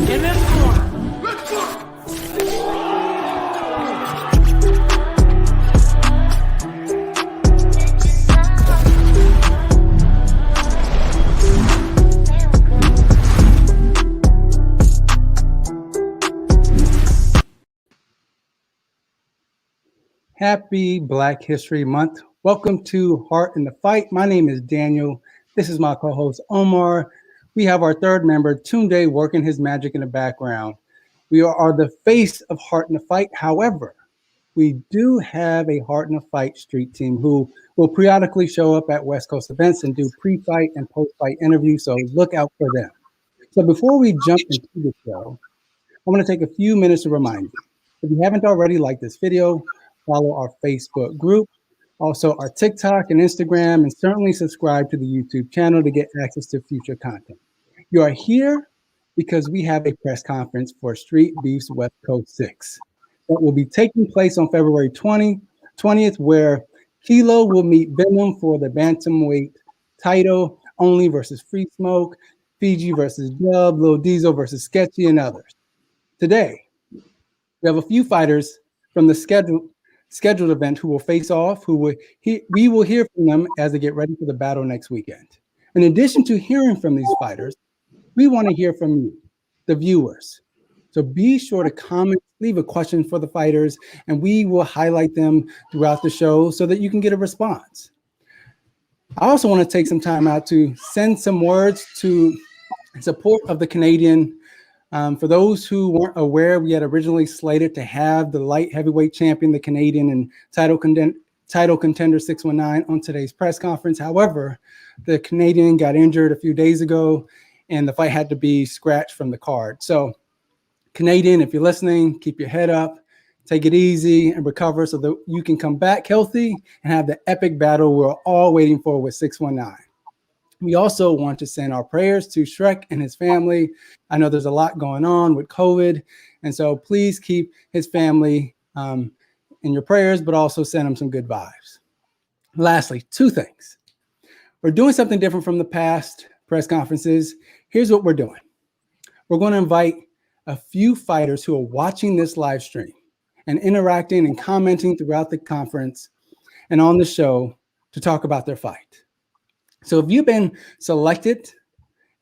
in this corner. Happy Black History Month. Welcome to Heart in the Fight. My name is Daniel. This is my co-host, Omar. We have our third member, Tunde, working his magic in the background. We are the face of Heart in the Fight. However, we do have a Heart in the Fight street team who will periodically show up at West Coast events and do pre-fight and post-fight interviews, so look out for them. So before we jump into the show, I'm going to take a few minutes to remind you. If you haven't already, like this video, follow our Facebook group, also our TikTok and Instagram, and certainly subscribe to the YouTube channel to get access to future content. You are here because we have a press conference for Streetbeefs Westcoast 6 that will be taking place on February 20th, where Kilo will meet Venom for the bantamweight title, Only versus Free Smoke, Fiji versus Dub, Lil Diesel versus Sketchy, and others. Today, we have a few fighters from the scheduled event who will face off, we will hear from them as they get ready for the battle next weekend. In addition to hearing from these fighters, we want to hear from you, the viewers. So be sure to comment, leave a question for the fighters, and we will highlight them throughout the show so that you can get a response. I also want to take some time out to send some words to support of the Canadian. For those who weren't aware, we had originally slated to have the light heavyweight champion, the Canadian and title contender 619 on today's press conference. However, the Canadian got injured a few days ago and the fight had to be scratched from the card. So Canadian, if you're listening, keep your head up, take it easy and recover so that you can come back healthy and have the epic battle we're all waiting for with 619. We also want to send our prayers to Shrek and his family. I know there's a lot going on with COVID, and so please keep his family in your prayers, but also send him some good vibes. Lastly, two things. We're doing something different from the past press conferences. Here's what we're doing. We're going to invite a few fighters who are watching this live stream and interacting and commenting throughout the conference and on the show to talk about their fight. So if you've been selected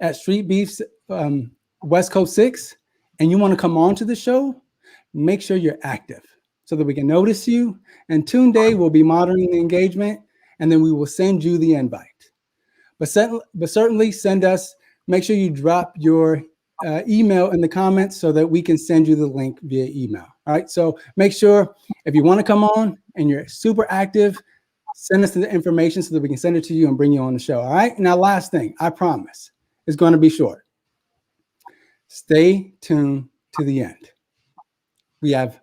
at Streetbeefs Westcoast 6 and you want to come on to the show, make sure you're active so that we can notice you. And Tunde will be monitoring the engagement, and then we will send you the invite. But certainly send us, make sure you drop your email in the comments so that we can send you the link via email. All right, so make sure if you want to come on and you're super active, send us the information so that we can send it to you and bring you on the show. All right. Now, last thing, I promise, it's going to be short. Stay tuned to the end. We have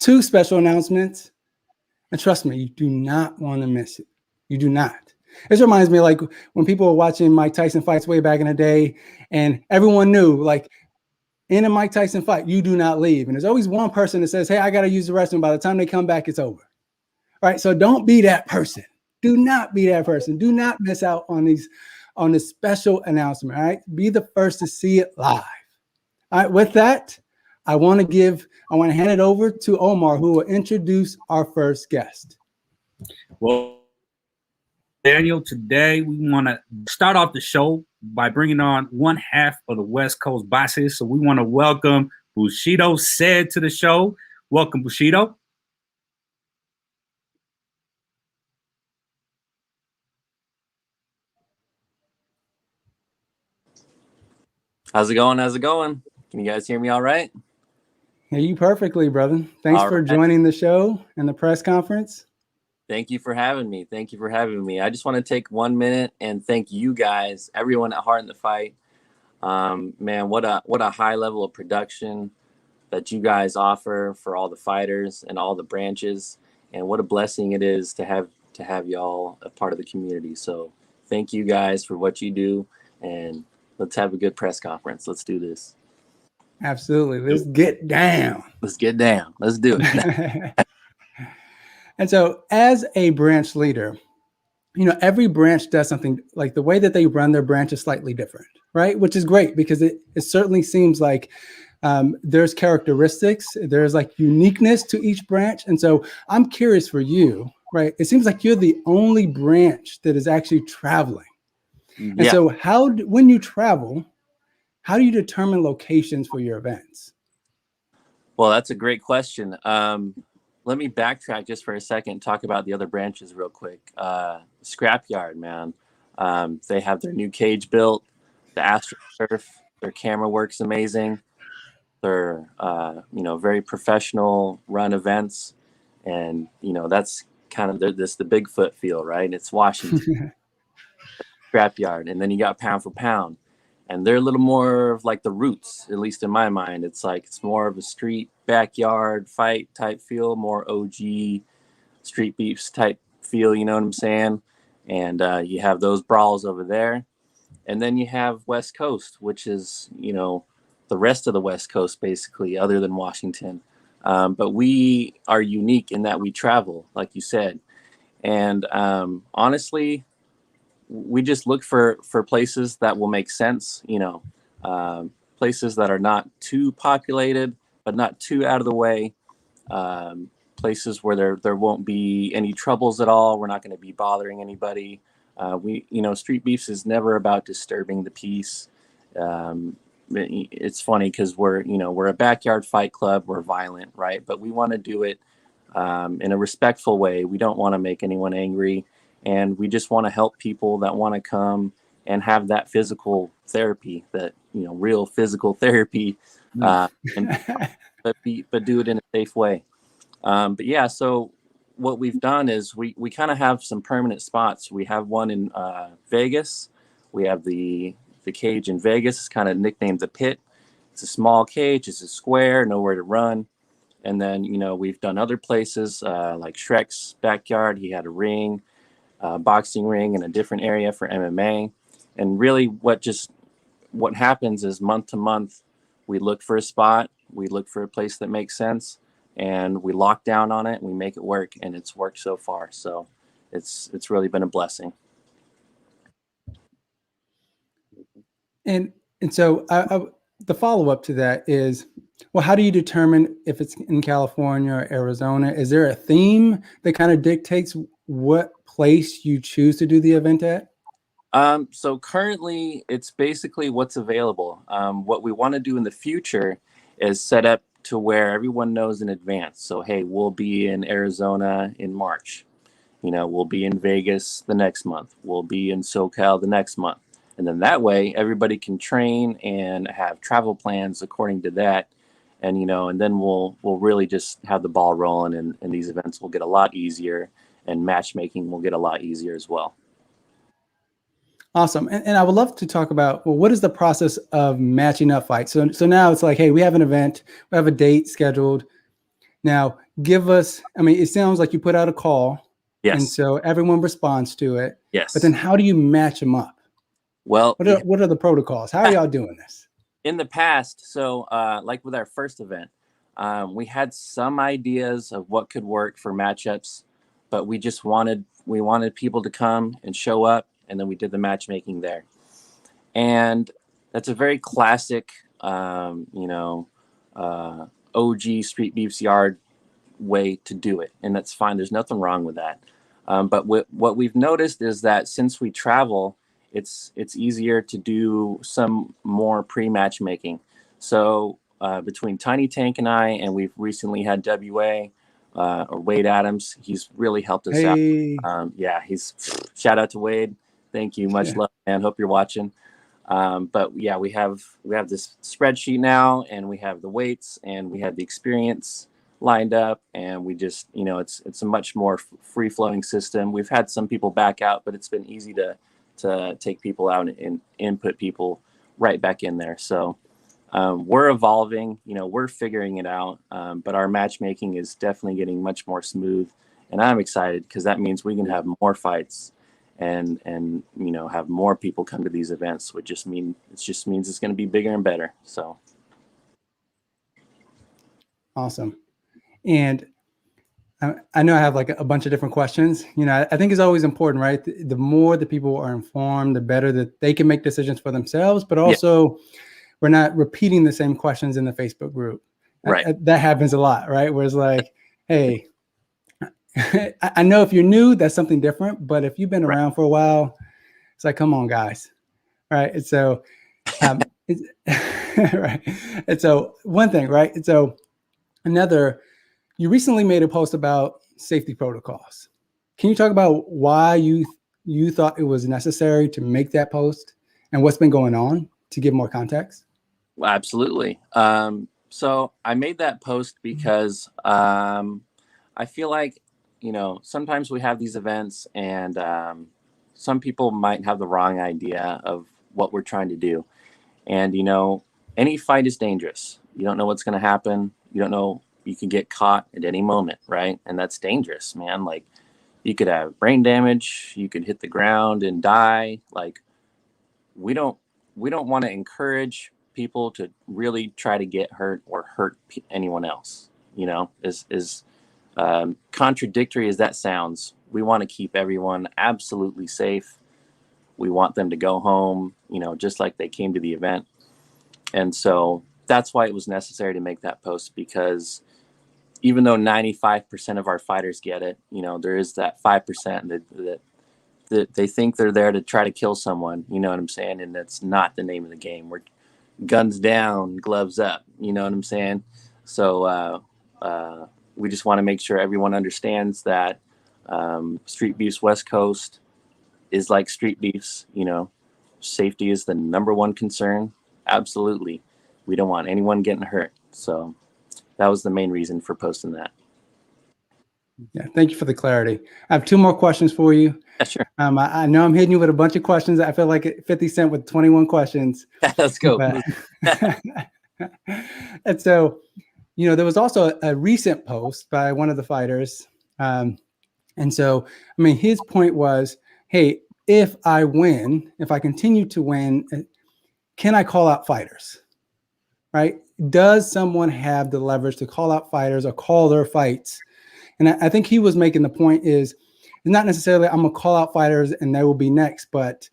two special announcements. And trust me, you do not want to miss it. You do not. This reminds me like when people were watching Mike Tyson fights way back in the day, and everyone knew, like, in a Mike Tyson fight, you do not leave. And there's always one person that says, hey, I got to use the restroom. By the time they come back, it's over. All right, so don't be that person. Do not be that person. Do not miss out on this special announcement. All right, be the first to see it live. All right, with that, I want to hand it over to Omar, who will introduce our first guest. Well, Daniel, today we want to start off the show by bringing on one half of the West Coast bosses. So we want to welcome Bushido Said to the show. Welcome, Bushido. How's it going? Can you guys hear me all right? Hear you perfectly, brother. Thanks for joining the show and the press conference. Thank you for having me. I just want to take 1 minute and thank you guys, everyone at Heart in the Fight. Man, what a high level of production that you guys offer for all the fighters and all the branches, and what a blessing it is to have y'all a part of the community. So thank you guys for what you do, and let's have a good press conference. Let's do this. Absolutely. Let's get down. Let's do it. And so as a branch leader, you know, every branch does something, like the way that they run their branch is slightly different, right? Which is great because it certainly seems like there's characteristics, there's like uniqueness to each branch. And so I'm curious for you, right? It seems like you're the only branch that is actually traveling. Yeah. And so when you travel, how do you determine locations for your events? Well, that's a great question. Let me backtrack just for a second and talk about the other branches real quick. Scrapyard, man. They have their new cage built, the AstroTurf, their camera work's amazing. They're, very professional run events. And, that's kind of the Bigfoot feel, right? It's Washington. Scrapyard. And then you got Pound for Pound. And they're a little more of like the Roots, at least in my mind. It's more of a street backyard fight type feel, more OG street beefs type feel, you know what I'm saying? And you have those brawls over there. And then you have West Coast, which is, the rest of the West Coast, basically, other than Washington. But we are unique in that we travel, like you said. And honestly, we just look for places that will make sense, places that are not too populated, but not too out of the way. Places where there won't be any troubles at all. We're not going to be bothering anybody. Street beefs is never about disturbing the peace. It's funny because we're a backyard fight club. We're violent, right? But we want to do it in a respectful way. We don't want to make anyone angry. And we just want to help people that want to come and have that physical therapy, that, real physical therapy, but do it in a safe way. But yeah, so what we've done is we kind of have some permanent spots. We have one in Vegas. We have the cage in Vegas. It's kind of nicknamed the Pit. It's a small cage. It's a square, nowhere to run. And then, we've done other places like Shrek's backyard. He had a ring. Boxing ring in a different area for MMA. And really what happens is month to month, we look for a spot, we look for a place that makes sense, and we lock down on it, and we make it work, and it's worked so far. So it's really been a blessing. And so the follow-up to that is, well, how do you determine if it's in California or Arizona? Is there a theme that kind of dictates what place you choose to do the event at? So currently it's basically what's available. What we want to do in the future is set up to where everyone knows in advance. So, hey, we'll be in Arizona in March. We'll be in Vegas the next month. We'll be in SoCal the next month. And then that way everybody can train and have travel plans according to that. And, and then we'll really just have the ball rolling, and these events will get a lot easier, and matchmaking will get a lot easier as well. Awesome. And I would love to talk about, well, what is the process of matching up fights? So now it's like, hey, we have an event, we have a date scheduled. Now give us, it sounds like you put out a call. Yes. And so everyone responds to it. Yes. But then how do you match them up? Well, what are the protocols? How are y'all doing this? In the past, so like with our first event, we had some ideas of what could work for matchups, but we wanted people to come and show up, and then we did the matchmaking there. And that's a very classic, OG Street Beefs Yard way to do it, and that's fine. There's nothing wrong with that. But what we've noticed is that since we travel, it's easier to do some more pre-matchmaking. So between Tiny Tank and I, and we've recently had WA or Wade Adams, he's really helped us out. He's shout out to Wade. Thank you. Much love, man. Hope you're watching. But yeah, we have this spreadsheet now, and we have the weights, and we have the experience lined up, and we just, it's a much more free-flowing system. We've had some people back out, but it's been easy to take people out and input people right back in there. So we're evolving, we're figuring it out, but our matchmaking is definitely getting much more smooth, and I'm excited because that means we can have more fights and have more people come to these events, which just means it's going to be bigger and better. So awesome. And I know I have like a bunch of different questions. I think it's always important, right? The more the people are informed, the better that they can make decisions for themselves. But also, we're not repeating the same questions in the Facebook group. Right. That happens a lot, right? Where it's like, hey, I know if you're new, that's something different. But if you've been around for a while, it's like, come on, guys. Right. And so, right. And so one thing, right. And so you recently made a post about safety protocols. Can you talk about why you thought it was necessary to make that post and what's been going on to give more context? Absolutely. So I made that post because I feel like, sometimes we have these events and some people might have the wrong idea of what we're trying to do. And, any fight is dangerous. You don't know what's going to happen. You don't know, you can get caught at any moment, right? And that's dangerous, man. Like, you could have brain damage. You could hit the ground and die. Like, we don't want to encourage people to really try to get hurt or hurt anyone else. As contradictory as that sounds, we want to keep everyone absolutely safe. We want them to go home, just like they came to the event. And so that's why it was necessary to make that post, because even though 95% of our fighters get it, there is that 5% that they think they're there to try to kill someone, you know what I'm saying? And that's not the name of the game. We're guns down, gloves up, you know what I'm saying? So we just want to make sure everyone understands that Streetbeefs Westcoast is like street beefs. Safety is the number one concern. Absolutely. We don't want anyone getting hurt. So that was the main reason for posting that. Yeah, thank you for the clarity. I have two more questions for you. Yeah, sure. I know I'm hitting you with a bunch of questions. I feel like 50 Cent with 21 questions. Let's go. And so, there was also a recent post by one of the fighters. And so, his point was, hey, if I continue to win, can I call out fighters? Right? Does someone have the leverage to call out fighters or call their fights? And I think he was making the point is not necessarily I'm going to call out fighters and they will be next, but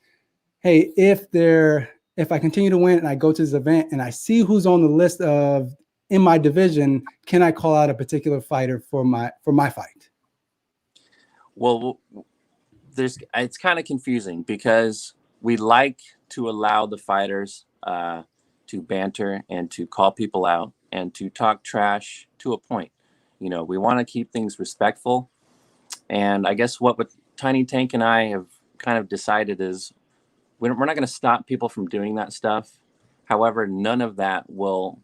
hey, if I continue to win and I go to this event and I see who's on the list in my division, can I call out a particular fighter for my fight? Well, it's kind of confusing because we like to allow the fighters to banter and to call people out and to talk trash to a point. We want to keep things respectful. And I guess what Tiny Tank and I have kind of decided is we're not going to stop people from doing that stuff. However, none of that will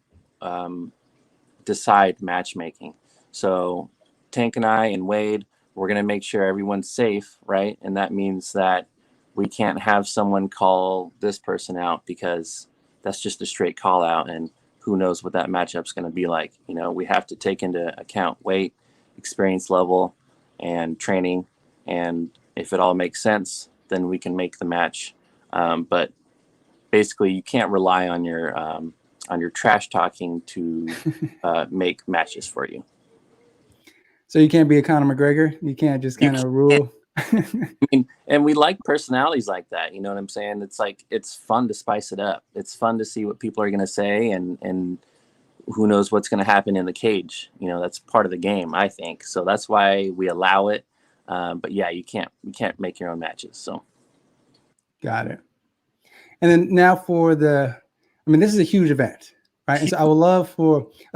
decide matchmaking. So Tank and I and Wade, we're going to make sure everyone's safe, right? And that means that we can't have someone call this person out because that's just a straight call out. And who knows what that matchup's going to be like. We have to take into account weight, experience level, and training. And if it all makes sense, then we can make the match. But basically, you can't rely on your trash talking to make matches for you. So you can't be a Conor McGregor. You can't just kind of rule. And we like personalities like that. You know what I'm saying? It's like, it's fun to spice it up. It's fun to see what people are going to say and who knows what's going to happen in the cage. That's part of the game, I think. So that's why we allow it. But yeah, you can't make your own matches. So. Got it. And then now this is a huge event, right? And so I would love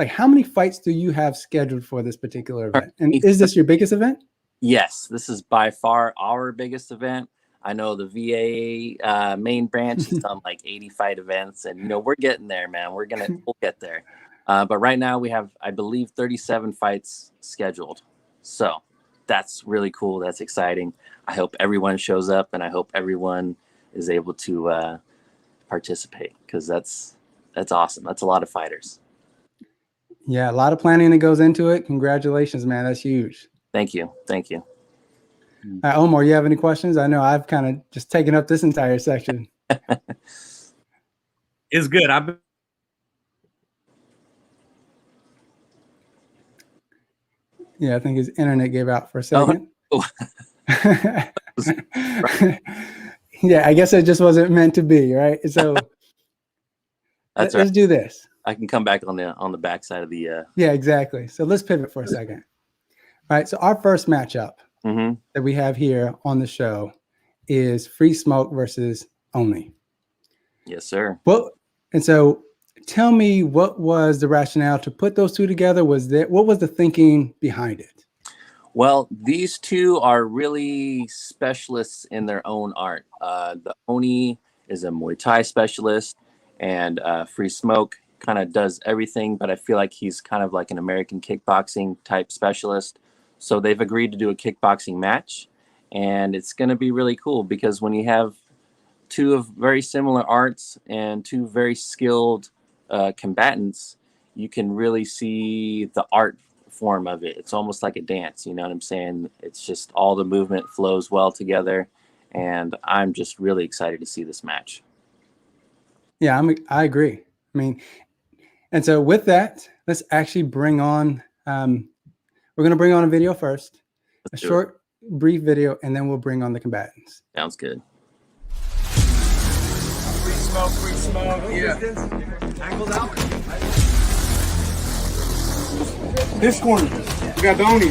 how many fights do you have scheduled for this particular event? And is this your biggest event? Yes, this is by far our biggest event. I know the VA main branch has done like 80 fight events, and we're getting there, man. We'll get there. But right now we have, I believe, 37 fights scheduled. So that's really cool. That's exciting. I hope everyone shows up, and I hope everyone is able to participate because that's awesome. That's a lot of fighters. Yeah, a lot of planning that goes into it. Congratulations, man. That's huge. Thank you. Omar, you have any questions? I know I've kind of just taken up this entire section. It's good. Yeah, I think his internet gave out for a second. Oh. Yeah, I guess it just wasn't meant to be, right? So That's Let's right. do this. I can come back on the back side of the. Yeah, exactly. So let's pivot for a second. All right. So our first matchup that we have here on the show is Free Smoke versus Only. Yes, sir. Well, and so tell me, what was the rationale to put those two together? What was the thinking behind it? Well, these two are really specialists in their own art. The Oni is a Muay Thai specialist, and Free Smoke kind of does everything, but I feel like he's kind of like an American kickboxing type specialist. So they've agreed to do a kickboxing match, and it's going to be really cool because when you have two of very similar arts and two very skilled combatants, you can really see the art form of it. It's almost like a dance, you know what I'm saying? It's just all the movement flows well together, and I'm just really excited to see this match. Yeah, I agree. I mean, and so with that, let's actually bring on. We're going to bring on a video first, a short, brief video, and then we'll bring on the combatants. Sounds good. Free smoke, yeah. Angled out. This corner, we got the Oni.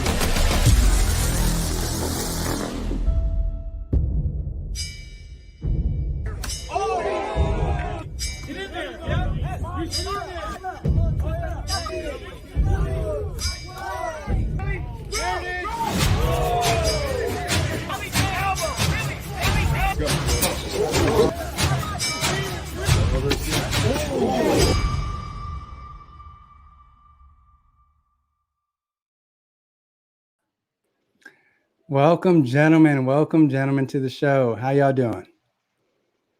Welcome, gentlemen, to the show. How y'all doing?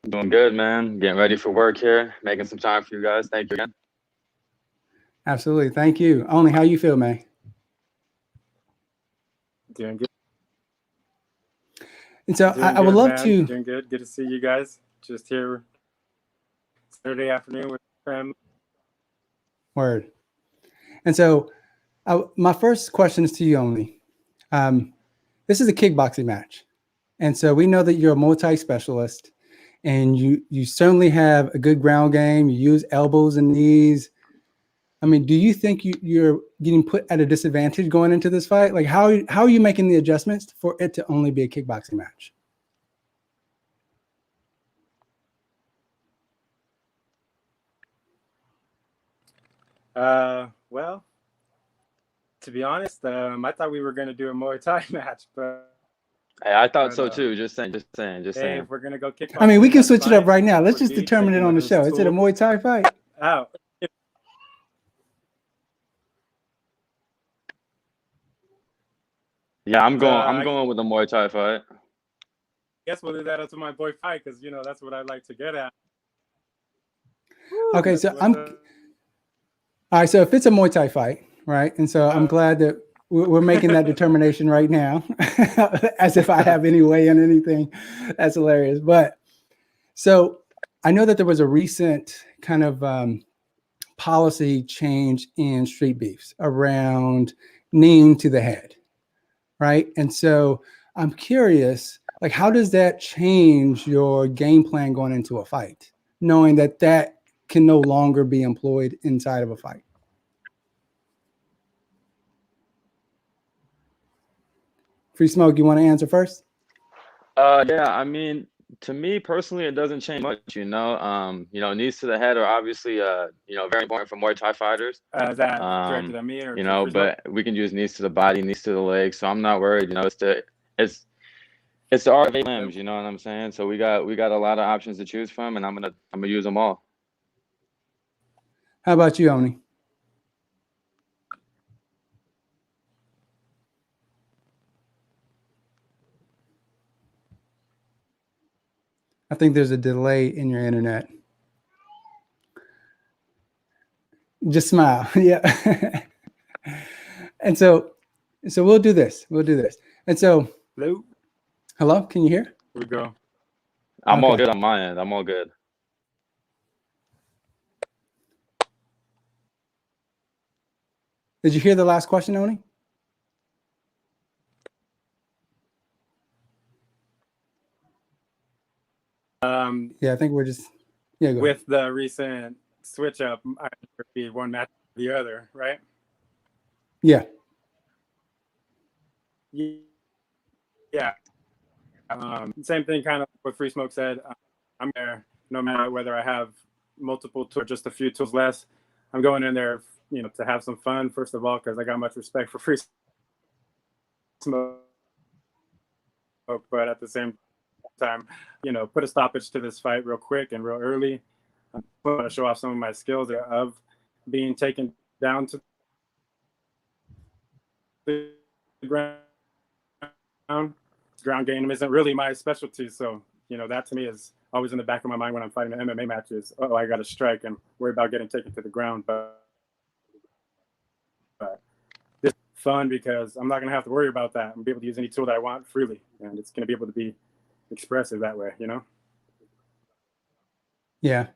Doing good, man. Getting ready for work here. Making some time for you guys. Thank you again. Absolutely. Thank you. Only, how you feel, man? Doing good. And so I would love to. Doing good. Good to see you guys. Just here Saturday afternoon with family. Word. And so my first question is to you, Only. This is a kickboxing match. And so we know that you're a multi-specialist, and you certainly have a good ground game. You use elbows and knees. I mean, do you think you're getting put at a disadvantage going into this fight? Like, how are you making the adjustments for it to only be a kickboxing match? Well, to be honest, I thought we were going to do a Muay Thai match, but Hey, I thought so too. Just saying. hey, if we're going to go kickboxing, I mean, we can switch it up fine. right now. Let's For just me, determine it taking on the those show. Is it a tools Muay Thai fight? out. Yeah, I'm I going with the Muay Thai fight. guess we'll do that up to my boy Fight because that's what I like to get at. Okay, That's so what, all right. So if it's a Muay Thai fight, right, and so I'm glad that we're making that determination right now, as if I have any way in anything. That's hilarious. But so I know that there was a recent kind of policy change in street beefs around kneeing to the head, right? And so I'm curious, like, how does that change your game plan going into a fight, knowing that that can no longer be employed inside of a fight? Free Smoke, you want to answer first? Yeah, I mean, to me personally, it doesn't change much. Knees to the head are obviously very important for Muay Thai fighters. is that directed at me or to Free Smoke? But we can use knees to the body, knees to the legs. So I'm not worried. It's the art of eight limbs. You know what I'm saying? So we got a lot of options to choose from, and I'm gonna use them all. How about you, Oni? I think there's a delay in your internet. Just smile. Yeah. And so we'll do this. And so, hello, can you hear? Here we go. I'm all good on my end. I'm all good. Did you hear the last question, Oni? Yeah, I think we're just go with the recent switch up, I'd be one match or the other, right? Yeah. Yeah. Same thing kind of what Free Smoke said. I'm there no matter whether I have multiple tools or just a few tools less. I'm going in there, to have some fun, first of all, because I got much respect for Free Smoke. But at the same time, put a stoppage to this fight real quick and real early. I want to show off some of my skills of being taken down to the ground. Ground game isn't really my specialty, so that to me is always in the back of my mind when I'm fighting an MMA matches. Oh, I got to strike and worry about getting taken to the ground, but this is fun because I'm not going to have to worry about that. I'm going to be able to use any tool that I want freely, and it's going to be able to be expressive that way, Yeah.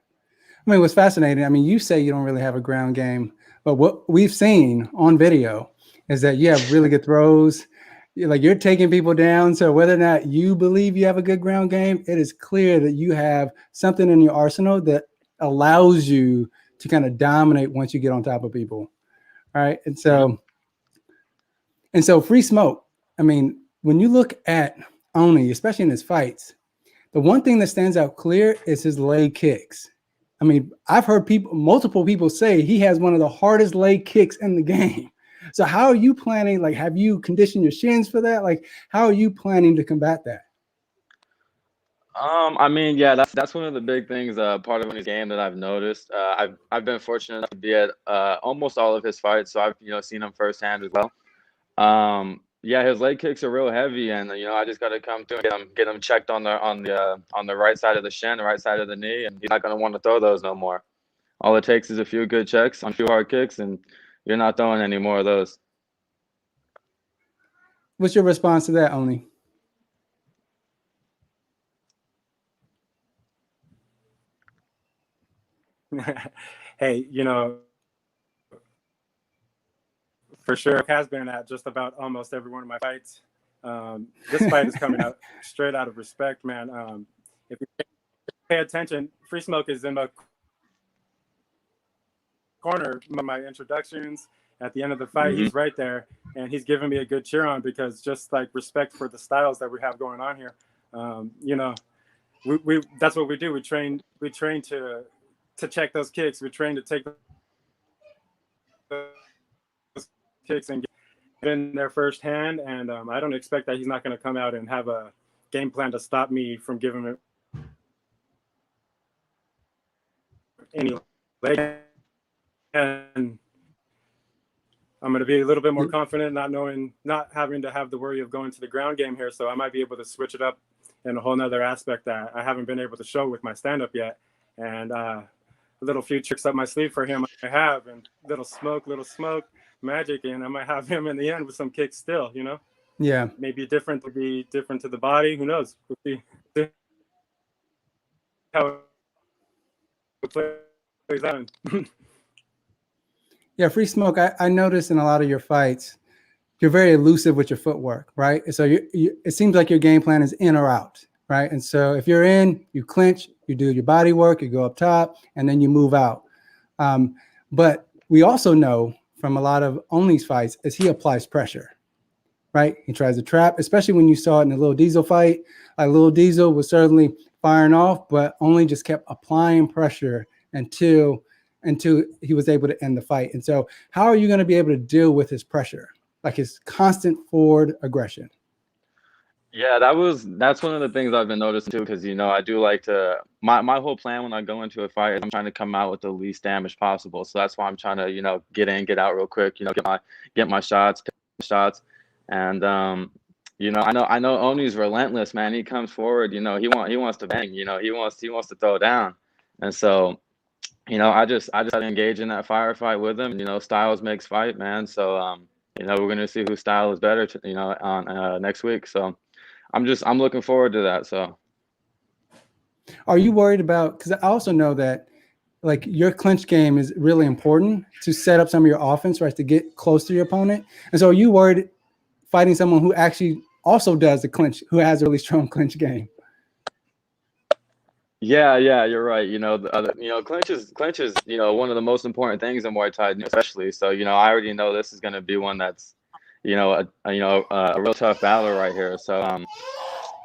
I mean, what's fascinating, I mean, you say you don't really have a ground game, but what we've seen on video is that you have really good throws. You're taking people down. So whether or not you believe you have a good ground game, it is clear that you have something in your arsenal that allows you to kind of dominate once you get on top of people. All right. And so Free Smoke, I mean, when you look at Oni, especially in his fights, the one thing that stands out clear is his leg kicks. I mean, I've heard multiple people say he has one of the hardest leg kicks in the game. So how are you planning? Have you conditioned your shins for that? How are you planning to combat that? I mean, yeah, that's one of the big things, part of his game that I've noticed. I've been fortunate enough to be at almost all of his fights, so I've seen him firsthand as well. Yeah, his leg kicks are real heavy, and I just got to come through and get him checked on the right side of the shin, the right side of the knee, and he's not going to want to throw those no more. All it takes is a few good checks on a few hard kicks, and you're not throwing any more of those. What's your response to that, Oni? Hey, for sure, it has been at just about almost every one of my fights. This fight is coming out straight out of respect, man. If you pay attention, Free Smoke is in the corner of my introductions. At the end of the fight, he's right there, and he's giving me a good cheer on because just respect for the styles that we have going on here. We that's what we do. We train to check those kicks. We train to take those kicks and get in there firsthand. And I don't expect that he's not going to come out and have a game plan to stop me from giving him any leg. And I'm going to be a little bit more confident, not having to have the worry of going to the ground game here. So I might be able to switch it up in a whole nother aspect that I haven't been able to show with my stand-up yet. And a little few tricks up my sleeve for him I have, and little smoke magic, and I might have him in the end with some kicks still, Yeah. Maybe different to the body. Who knows? We'll see how it plays out. Yeah, Free Smoke, I noticed in a lot of your fights, you're very elusive with your footwork, right? And so it seems like your game plan is in or out, right? And so if you're in, you clinch, you do your body work, you go up top, and then you move out. But we also know from a lot of Oni's fights is he applies pressure, right? He tries to trap, especially when you saw it in the Lil Diesel fight. Lil Diesel was certainly firing off, but only just kept applying pressure until he was able to end the fight. And so how are you going to be able to deal with his pressure, his constant forward aggression? Yeah, that's one of the things I've been noticing too, because I do like to my whole plan when I go into a fight is I'm trying to come out with the least damage possible. So that's why I'm trying to get in, get out real quick, get my shots, and I know Oni's relentless, man. He comes forward, he wants to bang, he wants to throw down, and so I just try to engage in that firefight with him. Styles makes fight, man. So we're gonna see whose style is better, on next week. So I'm looking forward to that. So are you worried about, because I also know that your clinch game is really important to set up some of your offense, right, to get close to your opponent. And so are you worried fighting someone who actually also does the clinch, who has a really strong clinch game? Yeah, yeah, you're right. Clinch is one of the most important things in Muay Thai, especially. So, I already know this is going to be one that's, a real tough battle right here. So,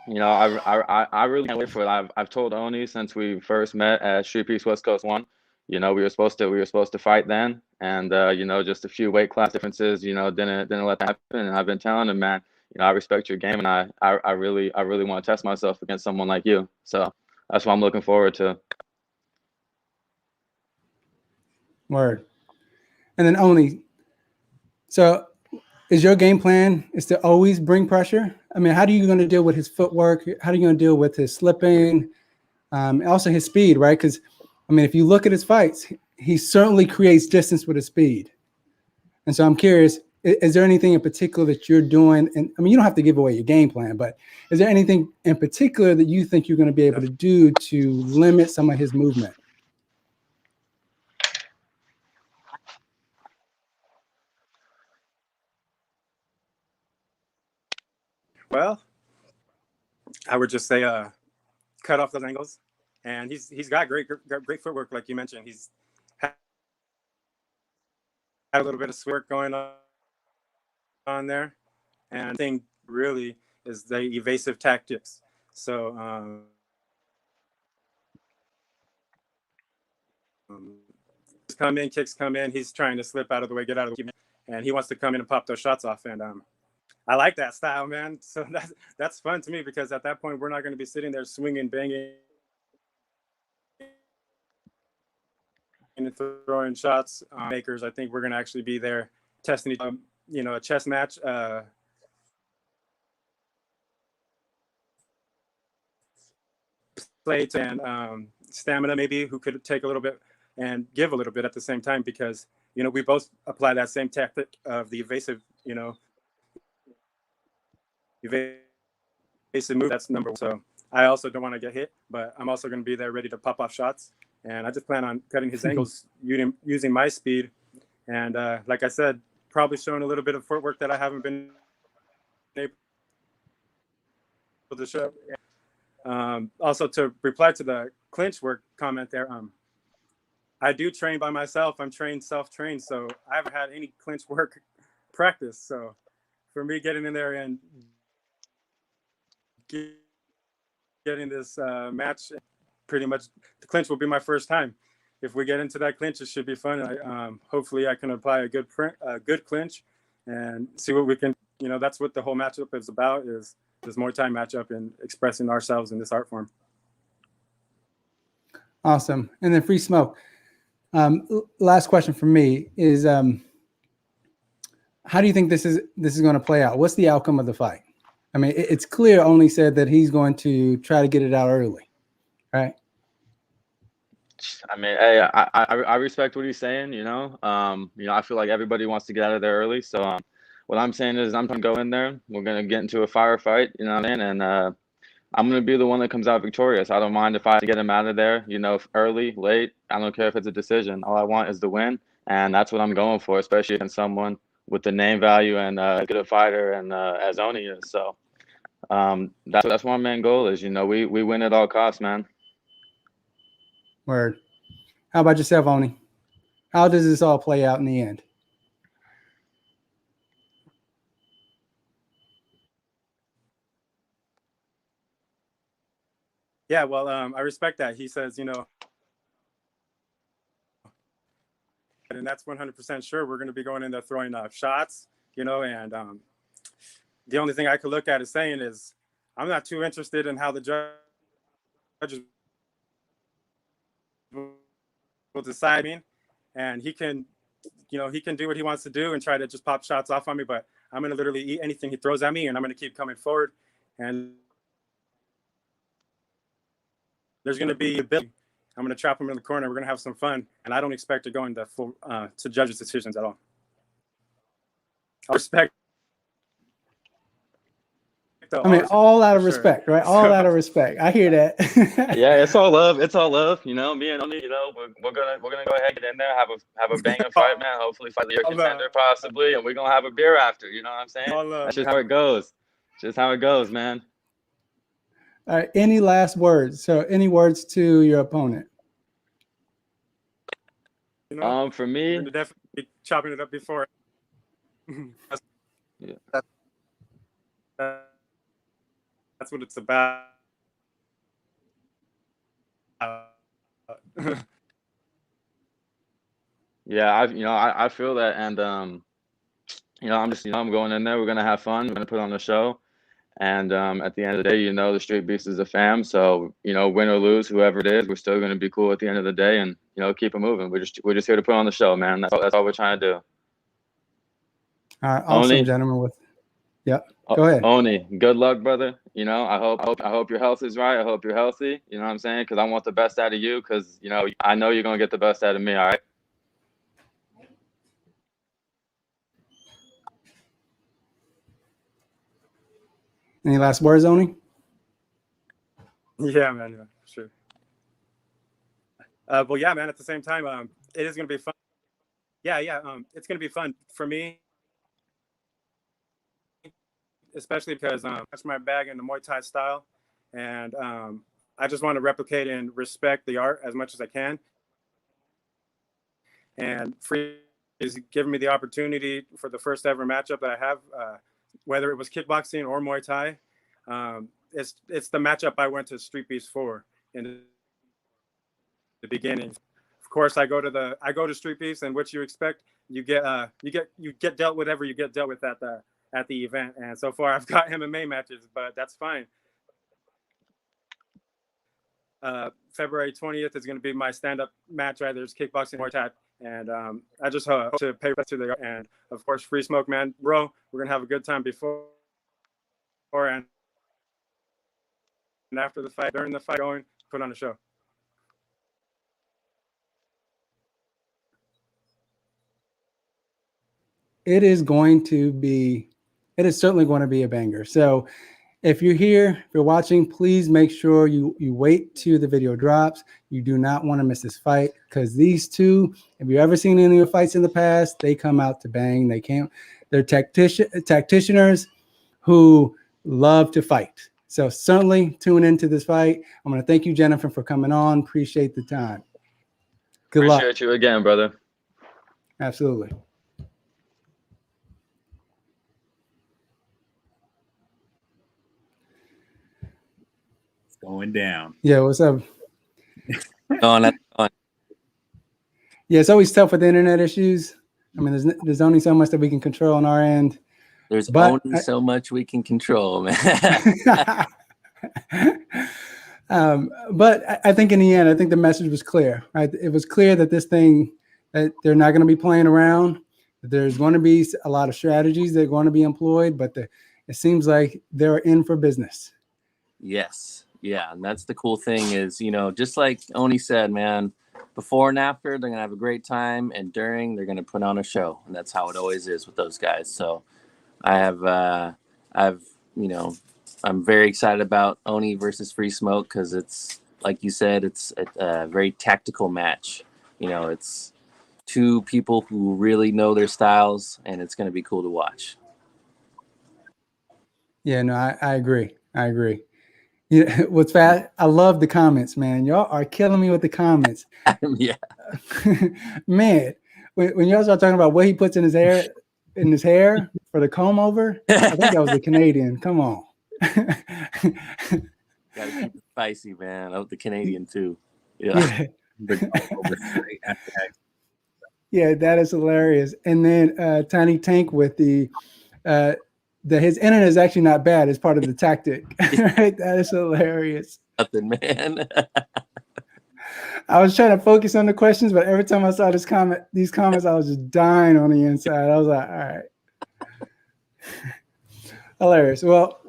I really can't wait for it. I've told Oni since we first met at Streetbeefs Westcoast 1. We were supposed to fight then, and just a few weight class differences, didn't let that happen. And I've been telling him, man, I respect your game, and I really want to test myself against someone like you. So that's what I'm looking forward to. Word. And then Oni, so is your game plan is to always bring pressure? I mean, how are you going to deal with his footwork? How are you going to deal with his slipping? Also his speed, right? Because, I mean, if you look at his fights, he certainly creates distance with his speed. And so I'm curious, is there anything in particular that you're doing? And I mean, you don't have to give away your game plan, but is there anything in particular that you think you're going to be able to do to limit some of his movement? Well, I would just say cut off those angles, and he's got great footwork, like you mentioned. He's had a little bit of work going on there, and I think really is the evasive tactics. So kicks come in, he's trying to slip out of the way, get out of the way, and he wants to come in and pop those shots off. And I like that style, man. So that's fun to me, because at that point we're not going to be sitting there swinging, banging, and throwing shots makers. I think we're going to actually be there testing, a chess match. Plates and stamina, maybe, who could take a little bit and give a little bit at the same time, because we both apply that same tactic of the evasive move. That's number one. So I also don't want to get hit, but I'm also going to be there ready to pop off shots, and I just plan on cutting his angles using my speed, and like I said, probably showing a little bit of footwork that I haven't been able to show. Also, to reply to the clinch work comment there, I do train by myself. I'm self-trained, so I haven't had any clinch work practice. So for me, getting in there and getting this match, pretty much the clinch will be my first time. If we get into that clinch, it should be fun. Hopefully I can apply a good clinch and see what we can, that's what the whole matchup is about, is this Muay Thai matchup and expressing ourselves in this art form. Awesome. And then Free Smoke. Last question for me is, how do you think this is going to play out? What's the outcome of the fight? I mean, it's clear Only said that he's going to try to get it out early, right? I mean, hey, I respect what he's saying. I feel like everybody wants to get out of there early. So what I'm saying is, I'm going to go in there. We're going to get into a firefight. You know what I mean? And I'm going to be the one that comes out victorious. I don't mind if I have to get him out of there. Early, late. I don't care if it's a decision. All I want is the win, and that's what I'm going for, especially against someone with the name value and good a fighter and as Oni is. So that's what my main goal is. We win at all costs, man. Word. How about yourself, Oni? How does this all play out in the end? Yeah, well, I respect that. He says, and that's 100% sure we're going to be going in there throwing shots, and the only thing I could look at is saying is, I'm not too interested in how the judges will decide me, and he can do what he wants to do and try to just pop shots off on me, but I'm going to literally eat anything he throws at me, and I'm going to keep coming forward, and there's going to be a bit. I'm going to trap him in the corner. We're going to have some fun, and I don't expect to go into full to judges' decisions at all. I respect. I mean, all out of respect, right? All out of respect. I hear that. Yeah, it's all love. It's all love. Me and Oni, we're gonna go ahead, get in there, have a banger fight, man. Hopefully fight the year contender possibly, and we're gonna have a beer after. You know what I'm saying? That's just how it goes. Just how it goes, man. All right. Any last words? So, any words to your opponent? You know, For we're me, gonna definitely be chopping it up before. Yeah. That's what it's about. yeah, I feel that, and I'm going in there. We're gonna have fun. We're gonna put on a show, and at the end of the day, the Street Beefs is a fam. So win or lose, whoever it is, we're still gonna be cool at the end of the day, and keep it moving. We're just here to put on the show, man. That's all we're trying to do. All right. Awesome, Oni, gentlemen. Go ahead. Oni, good luck, brother. I hope your health is right. I hope you're healthy. You know what I'm saying? Because I want the best out of you. Because I know you're gonna get the best out of me. All right. Any last words, Oni? Yeah, man. Yeah, sure. Well, yeah, man. At the same time, it is gonna be fun. Yeah. It's gonna be fun for me, especially because that's my bag in the Muay Thai style, and I just want to replicate and respect the art as much as I can. And Free is giving me the opportunity for the first ever matchup that I have, whether it was kickboxing or Muay Thai. It's the matchup I went to Streetbeefs for in the beginning. Of course, I go to Streetbeefs, and what you expect, you get dealt whatever you get dealt with at the event. And so far, I've got MMA matches, but that's fine. February 20th is going to be my stand-up match. Right, there's kickboxing, Muay Thai, and I just hope to pay respect to the, and of course, Free Smoke, man, bro. We're gonna have a good time before and after the fight, during the fight, going put on a show. It is certainly going to be a banger. So if you're here, if you're watching, please make sure you wait till the video drops. You do not want to miss this fight, because these two, if you've ever seen any of the fights in the past, they come out to bang. They're tacticianers who love to fight. So certainly tune into this fight. I'm going to thank you, Jennifer, for coming on. Appreciate the time. Good luck. Appreciate you again, brother. Absolutely. It's going down. Yeah, what's up? On. Yeah, it's always tough with the internet issues. I mean, there's only so much that we can control on our end. There's only so much we can control, man. But I think in the end, I think the message was clear. Right? It was clear that that they're not going to be playing around. That there's going to be a lot of strategies that are going to be employed, but it seems like they're in for business. Yes. Yeah. And that's the cool thing is, just like Oni said, man, before and after, they're going to have a great time. And during, they're going to put on a show. And that's how it always is with those guys. So I'm very excited about Oni versus Free Smoke, because it's, like you said, it's a very tactical match. It's two people who really know their styles, and it's going to be cool to watch. Yeah, no, I agree. Yeah, what's bad? I love the comments, man. Y'all are killing me with the comments. Yeah. Man, when y'all start talking about what he puts in his hair for the comb over, I think that was a Canadian. Come on. Gotta keep it spicy, man. I love the Canadian too. Yeah. Yeah, that is hilarious. And then Tiny Tank with his internet is actually not bad. It's part of the tactic. Right? That is hilarious. Nothing, man. I was trying to focus on the questions, but every time I saw these comments, I was just dying on the inside. I was like, all right. Hilarious. Well,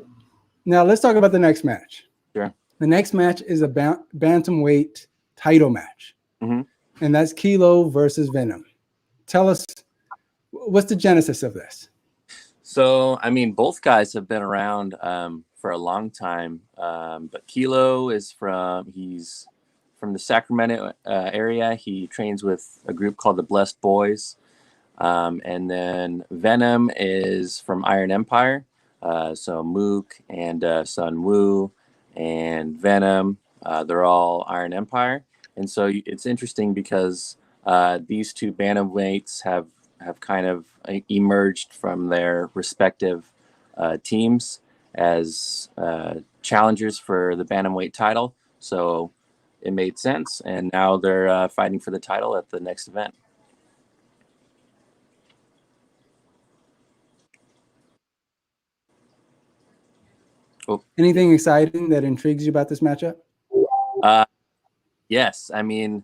now let's talk about the next match. Sure. The next match is a bantamweight title match. Mm-hmm. And that's Kilo versus Venom. Tell us, what's the genesis of this? So, I mean, both guys have been around for a long time. But Kilo he's from the Sacramento area. He trains with a group called the Blessed Boys. And then Venom is from Iron Empire. So Mook and Sun Wu and Venom. They're all Iron Empire, and so it's interesting because these two bantamweights have kind of emerged from their respective teams as challengers for the bantamweight title. So it made sense, and now they're fighting for the title at the next event. Anything exciting that intrigues you about this matchup? Yes, I mean,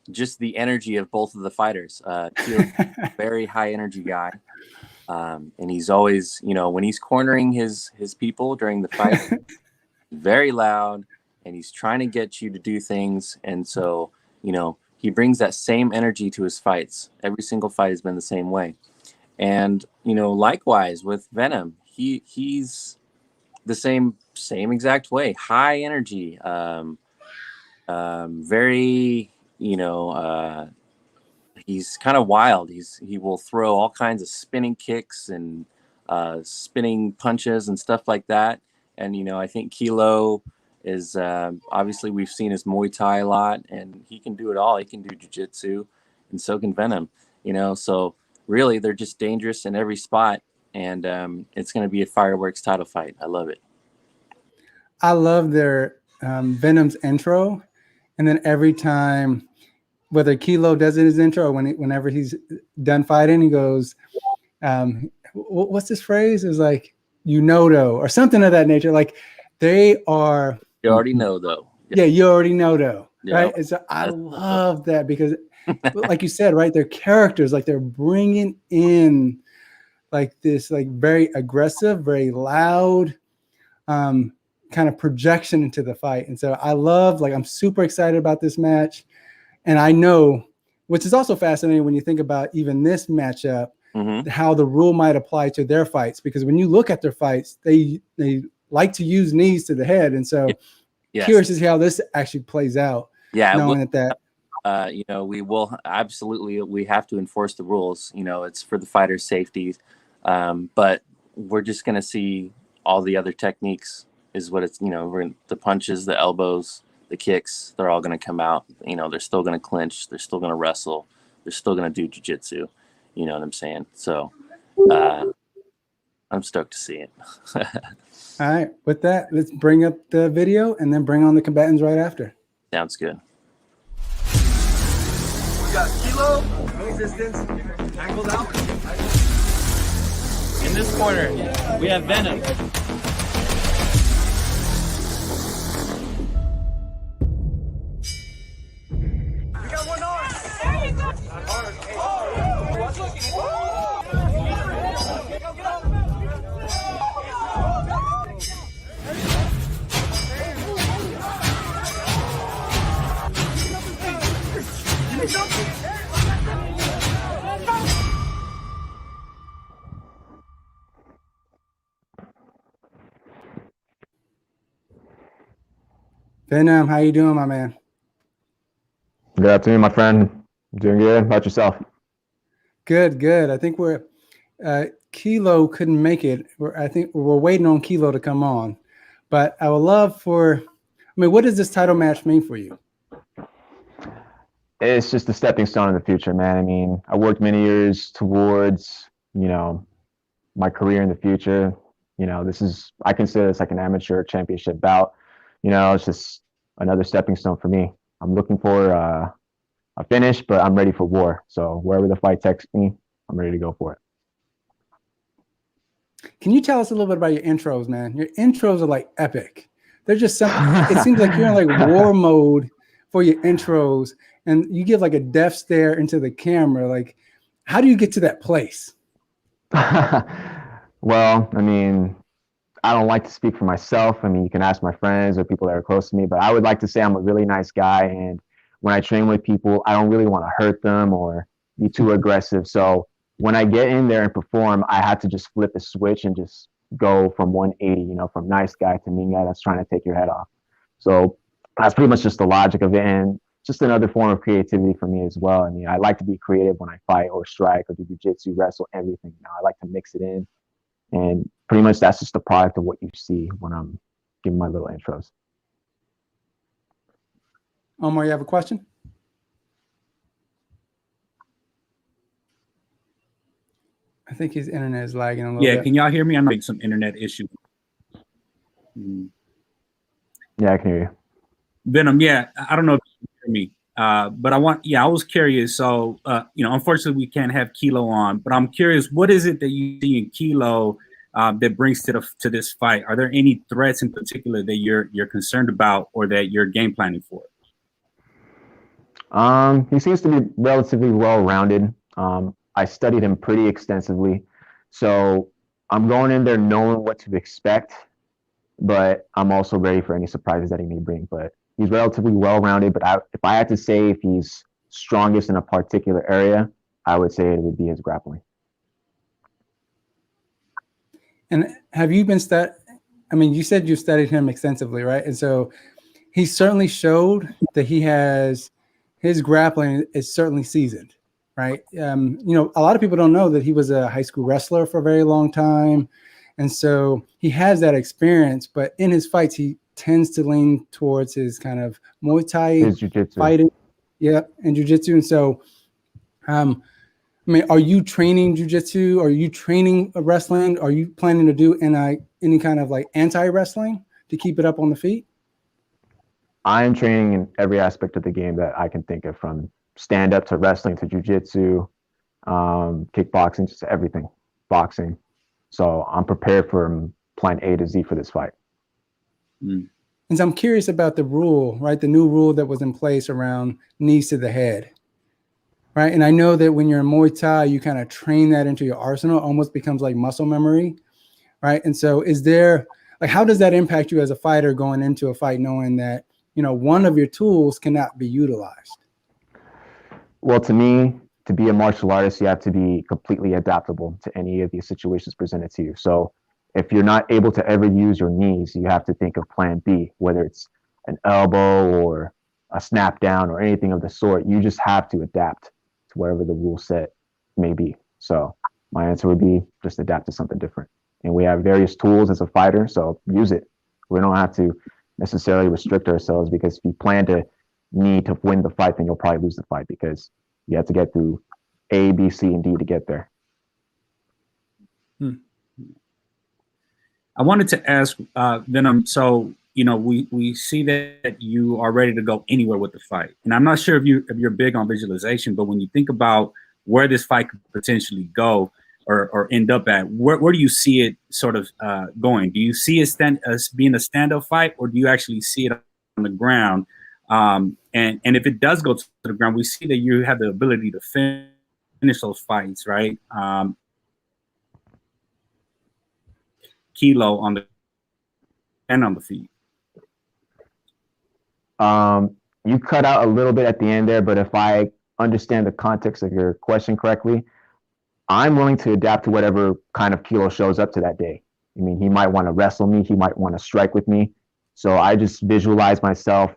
just the energy of both of the fighters. Very high energy guy, and he's always, when he's cornering his people during the fight, very loud, and he's trying to get you to do things. And so, he brings that same energy to his fights. Every single fight has been the same way. And likewise with Venom, he's the same exact way. High energy, very, he's kind of wild. He will throw all kinds of spinning kicks and spinning punches and stuff like that. And I think Kilo is obviously, we've seen his Muay Thai a lot, and he can do it all. He can do jiu-jitsu, and so can Venom. So really, they're just dangerous in every spot, and it's going to be a fireworks title fight. I love it. I love their Venom's intro, and then every time, whether Kilo does it his intro or whenever he's done fighting, he goes, "What's this phrase?" It's like though, or something of that nature. Like they are. You already know, though. Yeah, you already know, though. Yeah. Right. And so I love that because, like you said, right, they're characters. Like they're bringing in like this, like very aggressive, very loud, kind of projection into the fight. And so I'm super excited about this match. And I know, which is also fascinating when you think about even this matchup, how the rule might apply to their fights. Because when you look at their fights, they like to use knees to the head. And so curious to see how this actually plays out. Yeah. Knowing that we will absolutely, we have to enforce the rules. It's for the fighter's safety. But we're just going to see all the other techniques is what it's, the punches, the elbows, the kicks, they're all going to come out. They're still going to clinch. They're still going to wrestle. They're still going to do jiu-jitsu. You know what I'm saying? So I'm stoked to see it. All right. With that, let's bring up the video and then bring on the combatants right after. Sounds good. We got Kilo, no resistance, angled out. In this corner, we have Venom. We got one arm. Not hard. Venom, how you doing, my man? Good afternoon, my friend. Doing good. How about yourself? Good. I think Kilo couldn't make it. I think we're waiting on Kilo to come on. But I would love what does this title match mean for you? It's just a stepping stone in the future, man. I mean, I worked many years towards, my career in the future. I consider this like an amateur championship bout. It's just another stepping stone for me. I'm looking for a finish, but I'm ready for war. So wherever the fight takes me, I'm ready to go for it. Can you tell us a little bit about your intros, man? Your intros are like epic. They're just something. It seems like you're in like war mode for your intros, and you give like a death stare into the camera. Like, how do you get to that place? Well, I mean, I don't like to speak for myself. I mean, you can ask my friends or people that are close to me, but I would like to say I'm a really nice guy. And when I train with people, I don't really want to hurt them or be too aggressive. So when I get in there and perform, I have to just flip a switch and just go from 180, from nice guy to mean guy that's trying to take your head off. So that's pretty much just the logic of it. And just another form of creativity for me as well. I mean, I like to be creative when I fight or strike or do jiu-jitsu, wrestle, everything. I like to mix it in. And pretty much that's just the product of what you see when I'm giving my little intros. Omar, you have a question? I think his internet is lagging a little bit. Yeah, can y'all hear me? I'm having some internet issue. Yeah, I can hear you. Venom, yeah, I don't know if you can hear me, but I was curious. So, unfortunately, we can't have Kilo on, but I'm curious, what is it that you see in Kilo that brings to this fight? Are there any threats in particular that you're concerned about or that you're game planning for? He seems to be relatively well-rounded. I studied him pretty extensively, so I'm going in there knowing what to expect, but I'm also ready for any surprises that he may bring. But he's relatively well-rounded, but if I had to say if he's strongest in a particular area, I would say it would be his grappling. And have you been you said you studied him extensively, right? And so he certainly showed that his grappling is certainly seasoned, right? A lot of people don't know that he was a high school wrestler for a very long time. And so he has that experience, but in his fights, he tends to lean towards his kind of Muay Thai fighting. Yeah, and jiu-jitsu. And so, are you training jiu-jitsu? Are you training wrestling? Are you planning to do any kind of like anti-wrestling to keep it up on the feet? I am training in every aspect of the game that I can think of, from stand-up to wrestling to jiu-jitsu, kickboxing, just everything, boxing. So I'm prepared for plan A to Z for this fight. And so I'm curious about the rule, right? The new rule that was in place around knees to the head, right? And I know that when you're in Muay Thai, you kind of train that into your arsenal, almost becomes like muscle memory, right? And so how does that impact you as a fighter going into a fight, knowing that, one of your tools cannot be utilized? Well, to me, to be a martial artist, you have to be completely adaptable to any of these situations presented to you. So if you're not able to ever use your knees, you have to think of plan B, whether it's an elbow or a snap down or anything of the sort. You just have to adapt to whatever the rule set may be. So my answer would be just adapt to something different. And we have various tools as a fighter, so use it. We don't have to necessarily restrict ourselves, because if you plan to need to win the fight, then you'll probably lose the fight, because you have to get through A, B, C, and D to get there. I wanted to ask Venom, so we see that you are ready to go anywhere with the fight, and I'm not sure if you're big on visualization, but when you think about where this fight could potentially go or end up at, where do you see it sort of going? Do you see it as being a stand-up fight, or do you actually see it on the ground? And if it does go to the ground, we see that you have the ability to finish those fights, right? Kilo on the feet. You cut out a little bit at the end there, but if I understand the context of your question correctly, I'm willing to adapt to whatever kind of Kilo shows up to that day. I mean, he might want to wrestle me, he might want to strike with me. So I just visualize myself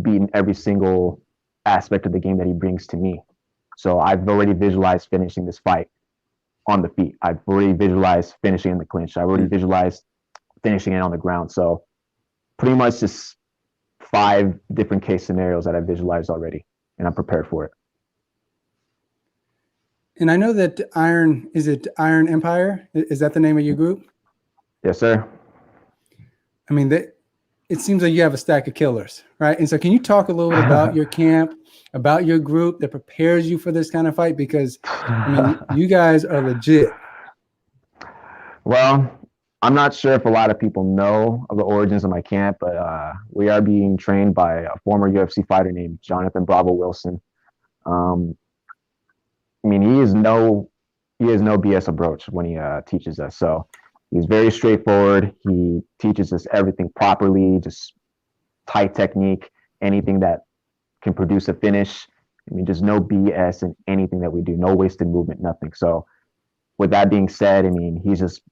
beating every single aspect of the game that he brings to me. So I've already visualized finishing this fight on the feet. I've already visualized finishing in the clinch. I've already visualized finishing it on the ground. So pretty much just 5 different case scenarios that I've visualized already, and I'm prepared for it. And I know that Iron Empire? Is that the name of your group? Yes, sir. I mean, it seems like you have a stack of killers, right? And so can you talk a little bit about your camp, about your group that prepares you for this kind of fight? Because, I mean, you guys are legit. Well, I'm not sure if a lot of people know of the origins of my camp, but we are being trained by a former UFC fighter named Jonathan Bravo Wilson. I mean, he is no BS approach when he teaches us. So he's very straightforward. He teaches us everything properly, just tight technique, anything that can produce a finish. I mean, just no BS in anything that we do, no wasted movement, nothing. So with that being said, I mean, he's just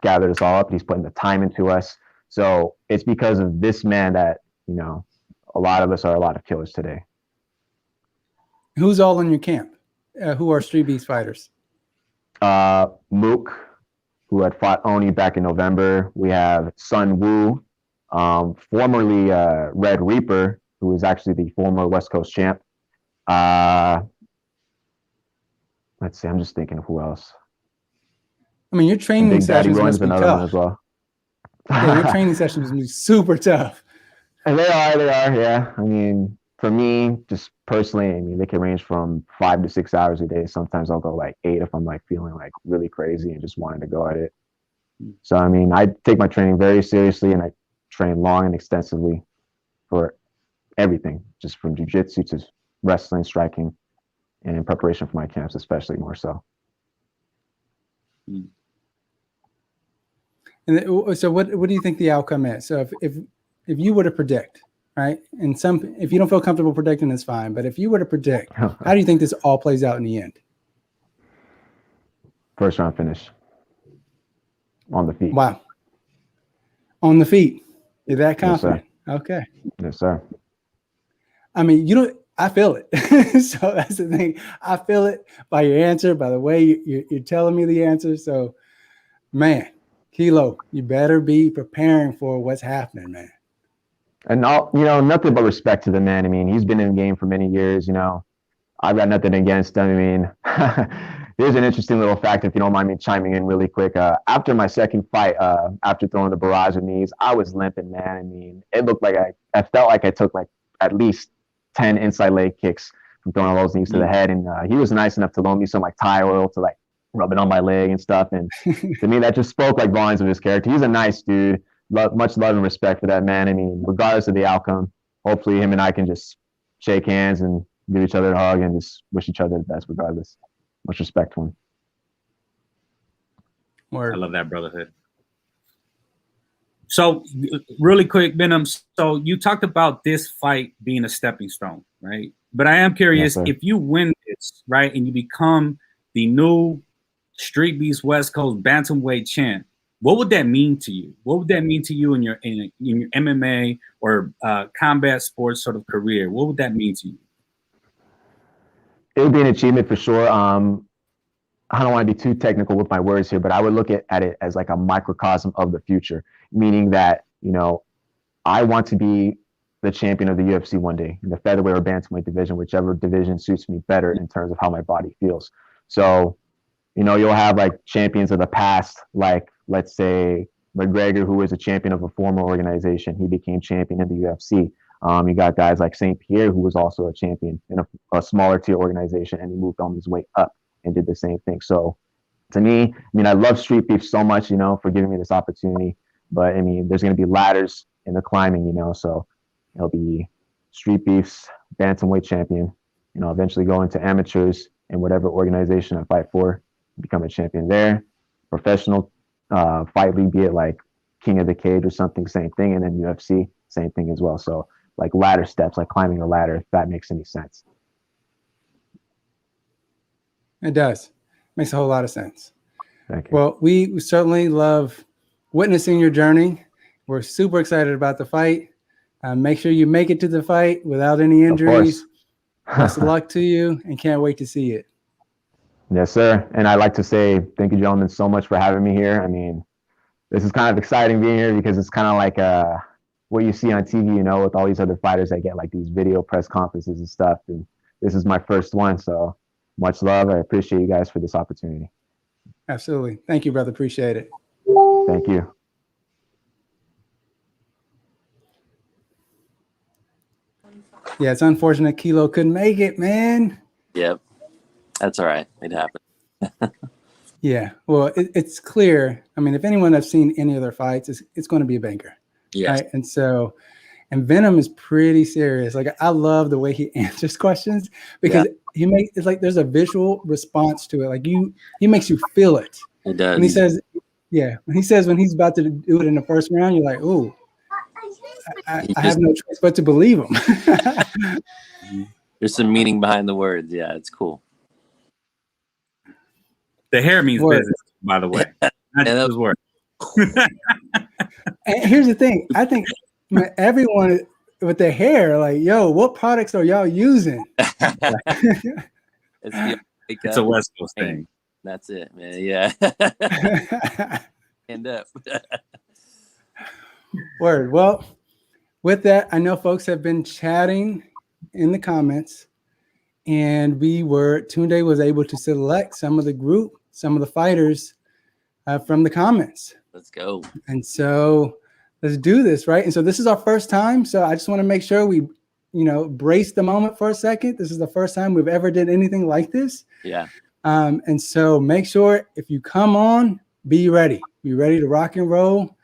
gathered us all up. He's putting the time into us. So it's because of this man that, a lot of us are a lot of killers today. Who's all in your camp? Who are Streetbeefs fighters? Mook, who had fought Oni back in November. We have Sun Woo, formerly Red Reaper, who is actually the former West Coast champ. Let's see, I'm just thinking of who else. I mean, your And training Big Daddy sessions Roy's must be another one tough. as well. Yeah, your training sessions must be super tough. And they are, yeah. I mean, for me, just personally, I mean, they can range from 5 to 6 hours a day. Sometimes I'll go like 8 if I'm like feeling like really crazy and just wanting to go at it. So, I mean, I take my training very seriously and I train long and extensively for everything, just from jiu-jitsu to wrestling, striking, and in preparation for my camps, especially more so. And so what do you think the outcome is? So if you were to predict, right? And if you don't feel comfortable predicting, it's fine. But if you were to predict, how do you think this all plays out in the end? First round finish. On the feet. Wow. On the feet. You're that confident. Yes, okay. Yes, sir. I mean, I feel it. So that's the thing. I feel it by your answer, by the way you're telling me the answer. So, man, Kilo, you better be preparing for what's happening, man. And nothing but respect to the man. I mean, he's been in the game for many years. I've got nothing against him. I mean, here's an interesting little fact, if you don't mind me chiming in really quick. After my second fight, after throwing the barrage of knees, I was limping, man. I mean, it looked like I felt like I took like at least 10 inside leg kicks from throwing all those knees to the head. And he was nice enough to loan me some like Thai oil to like rub it on my leg and stuff. And to me, that just spoke like volumes of his character. He's a nice dude. Much love and respect for that man. I mean, regardless of the outcome, hopefully him and I can just shake hands and give each other a hug and just wish each other the best regardless. Much respect to him. I love that brotherhood. So really quick, Venom, so you talked about this fight being a stepping stone, right? But I am curious, if you win this, right, and you become the new Streetbeefs Westcoast bantamweight champ, what would that mean to you? What would that mean to you in your MMA or combat sports sort of career? What would that mean to you? It would be an achievement for sure. I don't want to be too technical with my words here, but I would look at it as like a microcosm of the future, meaning that, I want to be the champion of the UFC one day in the featherweight or bantamweight division, whichever division suits me better in terms of how my body feels. So, you'll have like champions of the past, like let's say McGregor, who was a champion of a former organization. He became champion in the UFC. You got guys like St. Pierre, who was also a champion in a smaller tier organization, and he moved on his way up and did the same thing. So to me, I mean, I love Street Beef so much, for giving me this opportunity. But I mean, there's going to be ladders in the climbing, so it'll be Street Beefs bantamweight champion, eventually go into amateurs in whatever organization I fight for, become a champion there. Professional fight league, be it like King of the Cage or something, same thing. And then UFC, same thing as well. So like ladder steps, like climbing a ladder, if that makes any sense. It does. Makes a whole lot of sense. Thank you. Well, we certainly love witnessing your journey. We're super excited about the fight. Make sure you make it to the fight without any injuries. Best of luck to you, and can't wait to see it. Yes, sir. And I'd like to say thank you, gentlemen, so much for having me here. I mean, this is kind of exciting being here because it's kind of like what you see on TV, with all these other fighters that get like these video press conferences and stuff. And this is my first one. So much love. I appreciate you guys for this opportunity. Absolutely. Thank you, brother. Appreciate it. Thank you. Yeah, it's unfortunate Kilo couldn't make it, man. Yep. That's all right. It happened. Yeah. Well, it's clear. I mean, if anyone has seen any of their fights, it's going to be a banker. Yes. Right? And Venom is pretty serious. Like, I love the way he answers questions because it's like there's a visual response to it. Like he makes you feel it. It does. And he says when he's about to do it in the first round, you're like, ooh, I have no choice but to believe him. There's some meaning behind the words. Yeah, it's cool. The hair means business, by the way. Not just his word. And here's the thing. I think everyone with their hair, like, yo, what products are y'all using? It's a West Coast thing. That's it, man. Yeah. End up. Word. Well, with that, I know folks have been chatting in the comments, and Tunde was able to select some of the fighters from the comments. Let's go. And so let's do this, right? And so this is our first time. So I just want to make sure we, brace the moment for a second. This is the first time we've ever did anything like this. Yeah. And so make sure if you come on, be ready. Be ready to rock and roll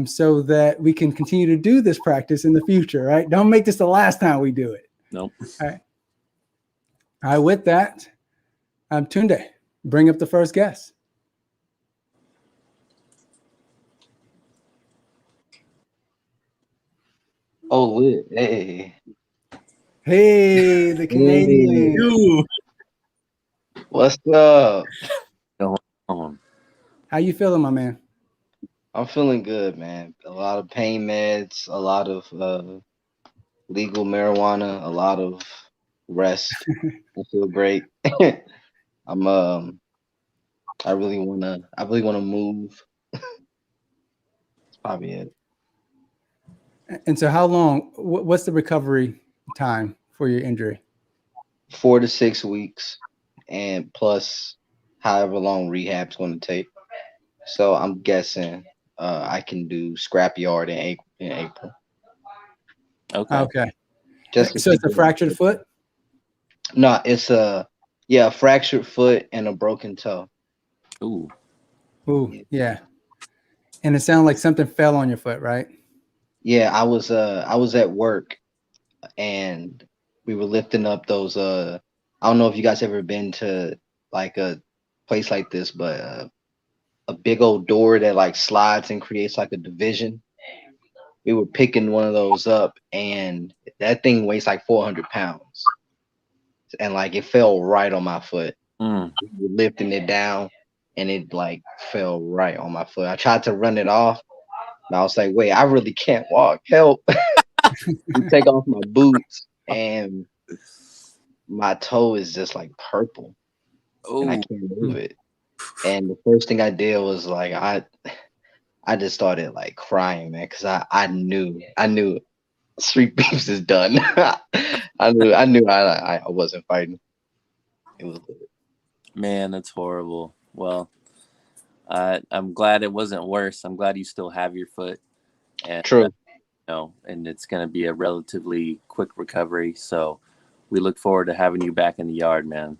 so that we can continue to do this practice in the future, right? Don't make this the last time we do it. Nope. All right, with that, Tunde, bring up the first guest. Oh, lit. Hey. Hey, the Canadian. You. What's up? How you feeling, my man? I'm feeling good, man. A lot of pain meds, a lot of legal marijuana, a lot of rest. I feel great. I really wanna move. That's probably it. And so how long, what's the recovery time for your injury? 4 to 6 weeks, and plus however long rehab's going to take. So I'm guessing I can do scrapyard in April. Okay. So it's a fractured foot? No, it's a fractured foot and a broken toe. Ooh, yeah. And it sounded like something fell on your foot, right? Yeah, I was at work and we were lifting up those I don't know if you guys ever been to like a place like this, but a big old door that like slides and creates like a division. We were picking one of those up and that thing weighs like 400 pounds. And like it fell right on my foot. We were lifting it down and it like fell right on my foot. I tried to run it off. And I was like, wait, I really can't walk. Help. You take off my boots and my toe is just like purple. And I can't move it. And the first thing I did was like I just started like crying, man, because I knew Streetbeefs is done. I knew I wasn't fighting. It was good. man, that's horrible. Well, I'm glad it wasn't worse. I'm glad you still have your foot. And, True. And it's going to be a relatively quick recovery. So we look forward to having you back in the yard, man.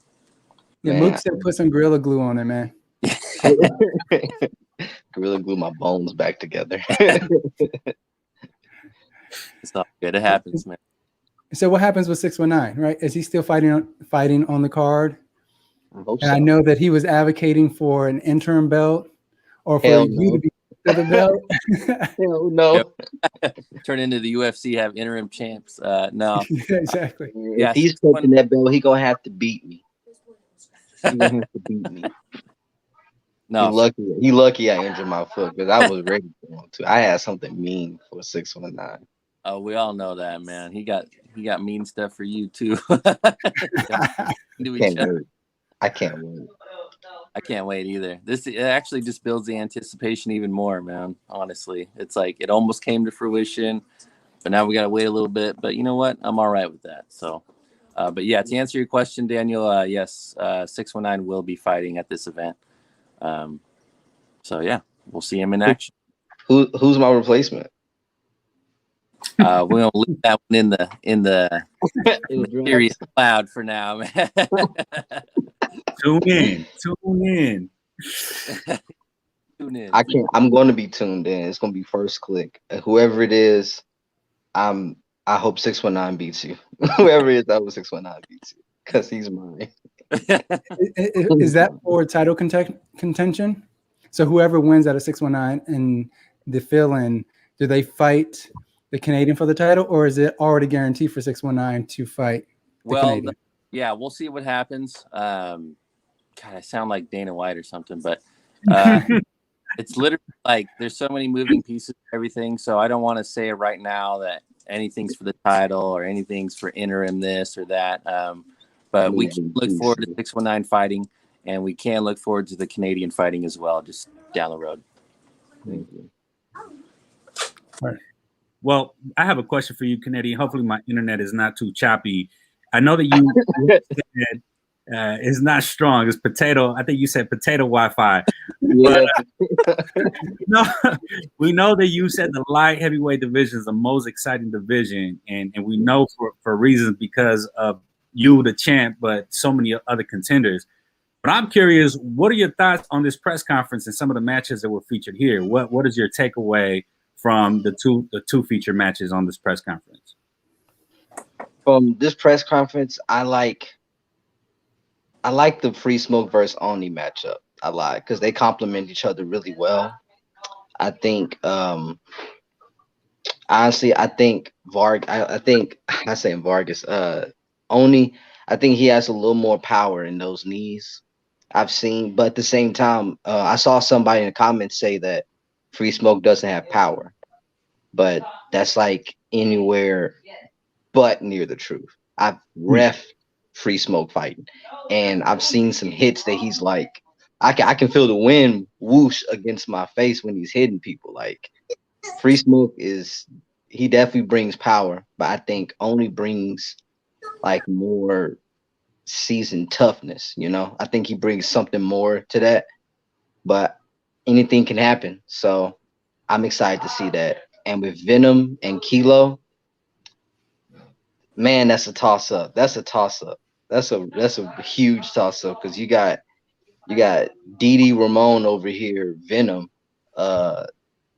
Yeah, Mook said put some Gorilla Glue on it, man. Gorilla Glue my bones back together. It's not good. It happens, man. So what happens with 619, right? Is he still fighting on the card? I hope And so. I know that he was advocating for an interim belt or for Hell you no. to be to the belt. Hell no. Turn into the UFC, have interim champs. No. Yeah, exactly. Yeah, If he's taking that belt, he gonna have to beat me. He gonna have to beat me. No. He lucky I injured my foot because I was ready for him to. I had something mean for 619. Oh, we all know that, man. He got mean stuff for you too. I can't wait. I can't wait either. It actually just builds the anticipation even more, man. Honestly, it's like it almost came to fruition, but now we got to wait a little bit. But you know what? I'm all right with that. So, but yeah, to answer your question, Daniel, yes, 619 will be fighting at this event. So yeah, we'll see him in action. Who's my replacement? We're gonna leave that one in the mysterious cloud for now, man. Tune in. Tune in. I'm going to be tuned in. It's going to be first click. Whoever it is, I hope 619 beats you. Whoever it is, I hope 619 beats you because he's mine. Is that for title contention? So whoever wins out of 619 and the fill-in, do they fight the Canadian for the title, or is it already guaranteed for 619 to fight the Canadian? Yeah, we'll see what happens. God, I sound like Dana White or something, but it's literally like there's so many moving pieces and everything. So I don't want to say right now that anything's for the title or anything's for interim this or that. But we can look forward to 619 fighting, and we can look forward to the Canadian fighting as well, just down the road. Thank you. All right. Well, I have a question for you, Kennedy. Hopefully, my internet is not too choppy. I know that you said, it's not strong. It's potato. I think you said potato Wi-Fi. Yeah. But, no, we know that you said the light heavyweight division is the most exciting division, and we know for reasons because of you, the champ, but so many other contenders. But I'm curious, what are your thoughts on this press conference and some of the matches that were featured here? What is your takeaway from the two feature matches on this press conference? From this press conference, I like the Free Smoke versus Oni matchup. I like because they complement each other really well. I think honestly, I think I say Vargas, Oni, I think he has a little more power in those knees. I've seen, but at the same time, I saw somebody in the comments say that Free Smoke doesn't have power, but that's like anywhere but near the truth. I've ref Free Smoke fighting, and I've seen some hits that he's like, I can feel the wind whoosh against my face when he's hitting people. Like Free Smoke he definitely brings power, but I think only brings like more seasoned toughness. I think he brings something more to that, but anything can happen. So I'm excited to see that. And with Venom and Kilo, man, that's a toss up. That's a toss up. That's a huge toss up because you got Didi Ramon over here, Venom,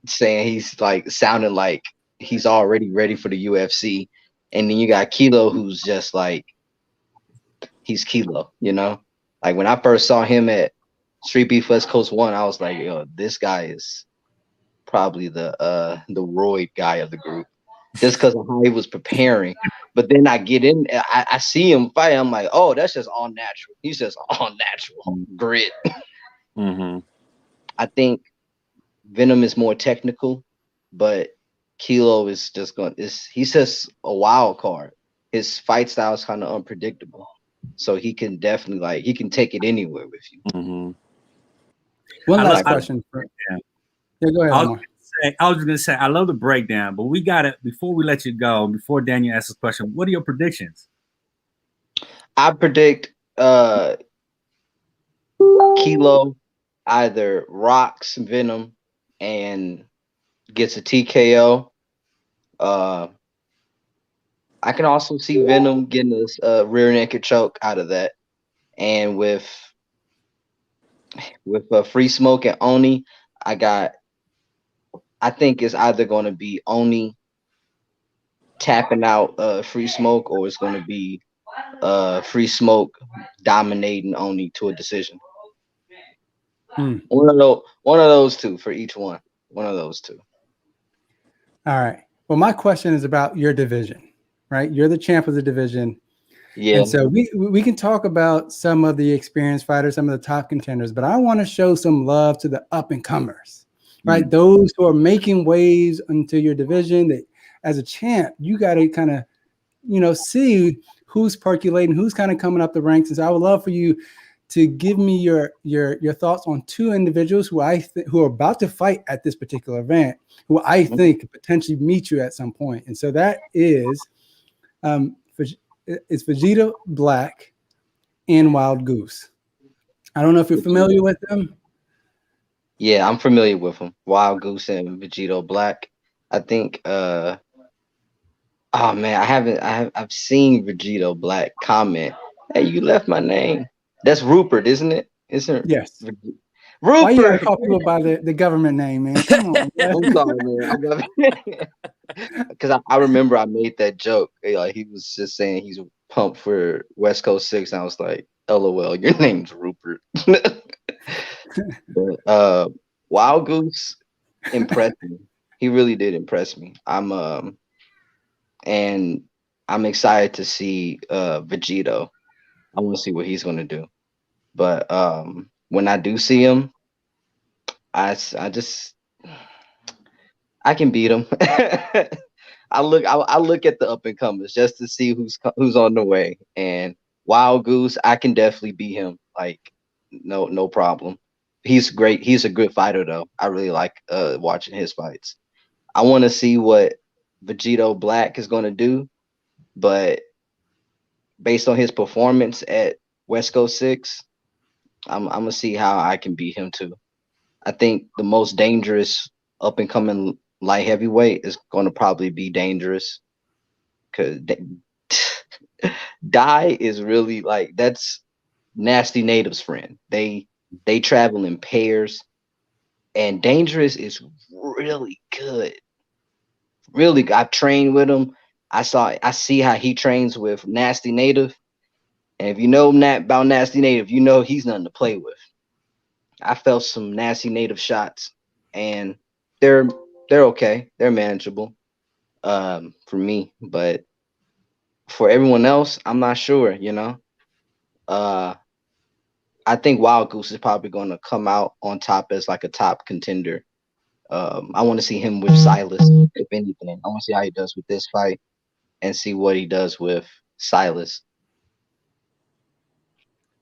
saying he's like sounding like he's already ready for the UFC, and then you got Kilo who's just like he's Kilo, Like when I first saw him at Streetbeefs Westcoast 1, I was like, yo, this guy is probably the roid guy of the group, just because of how he was preparing. But then I get in, I see him fight. I'm like, oh, that's just all natural. He's just all natural grit. Mm-hmm. I think Venom is more technical, but Kilo is just he's just a wild card. His fight style is kind of unpredictable, so he can definitely he can take it anywhere with you. Mm-hmm. One last question. Yeah, go ahead, Omar. I was just gonna say I love the breakdown, but we got it before we let you go. Before Daniel asks his question, what are your predictions? I predict Kilo either rocks Venom and gets a TKO. I can also see Venom getting a rear naked choke out of that, and with Free Smoke and Oni, I think it's either going to be Oni tapping out Free Smoke, or it's going to be Free Smoke dominating Oni to a decision. One of those two for each one. One of those two. All right. Well, my question is about your division, right? You're the champ of the division. Yeah. And so we can talk about some of the experienced fighters, some of the top contenders, but I want to show some love to the up and comers, right? Those who are making waves into your division. That as a champ, you got to kind of, see who's percolating, who's kind of coming up the ranks. And so I would love for you to give me your thoughts on two individuals who who are about to fight at this particular event, who I think could potentially meet you at some point. And so that is it's Bushido Black and Wild Goose. I don't know if you're familiar with them. Yeah, I'm familiar with them. Wild Goose and Bushido Black. I think oh man, I've seen Bushido Black comment, "Hey, you left my name." That's Rupert, isn't it? Isn't it? Yes. Rupert. Why you gotta call people by the government name, man? Come on. I'm sorry, man. Because I remember I made that joke. Like he was just saying he's pumped for West Coast 6, and I was like, "LOL, your name's Rupert." But Wild Goose impressed me. He really did impress me. And I'm excited to see Vegito. I want to see what he's gonna do. But when I do see him, I can beat him. I look at the up and comers just to see who's on the way. And Wild Goose, I can definitely beat him. Like no problem. He's great. He's a good fighter though. I really like watching his fights. I want to see what Vegito Black is going to do, but based on his performance at West Coast 6, I'm gonna see how I can beat him too. I think the most dangerous up and coming light heavyweight is going to probably be Dangerous, because Die is really like, that's Nasty Native's friend. They travel in pairs, and Dangerous is really good. Really good. I've trained with him. I see how he trains with Nasty Native. And if you know about Nasty Native, you know he's nothing to play with. I felt some Nasty Native shots, and they're okay. They're manageable for me, but for everyone else, I'm not sure. I think Wild Goose is probably going to come out on top as like a top contender. I want to see him with Silas, if anything. I want to see how he does with this fight and see what he does with Silas.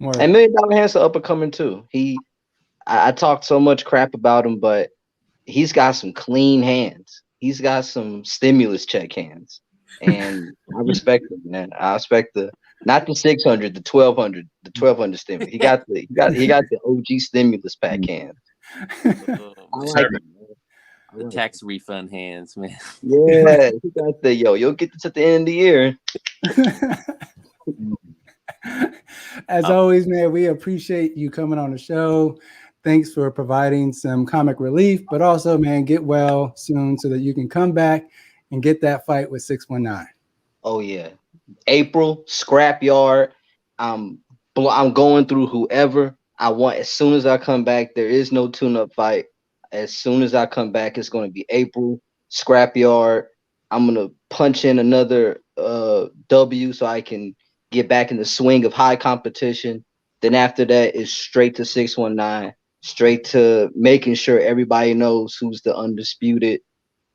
Word. And $1 Million Hand's up and coming too. I talked so much crap about him, but he's got some clean hands. He's got some stimulus check hands, and I respect him, man. I respect not the 600, the 1200 stimulus. He got the OG stimulus pack hands. I like him, The tax refund hands, man. Yeah, he got you'll get this at the end of the year. As always, man, we appreciate you coming on the show. Thanks for providing some comic relief, but also, man, get well soon so that you can come back and get that fight with 619. Oh yeah, April Scrapyard. I'm going through whoever I want. As soon as I come back, there is no tune-up fight. As soon as I come back, it's going to be April Scrapyard. I'm gonna punch in another W so I can get back in the swing of high competition. Then after that is straight to 619, straight to making sure everybody knows who's the undisputed,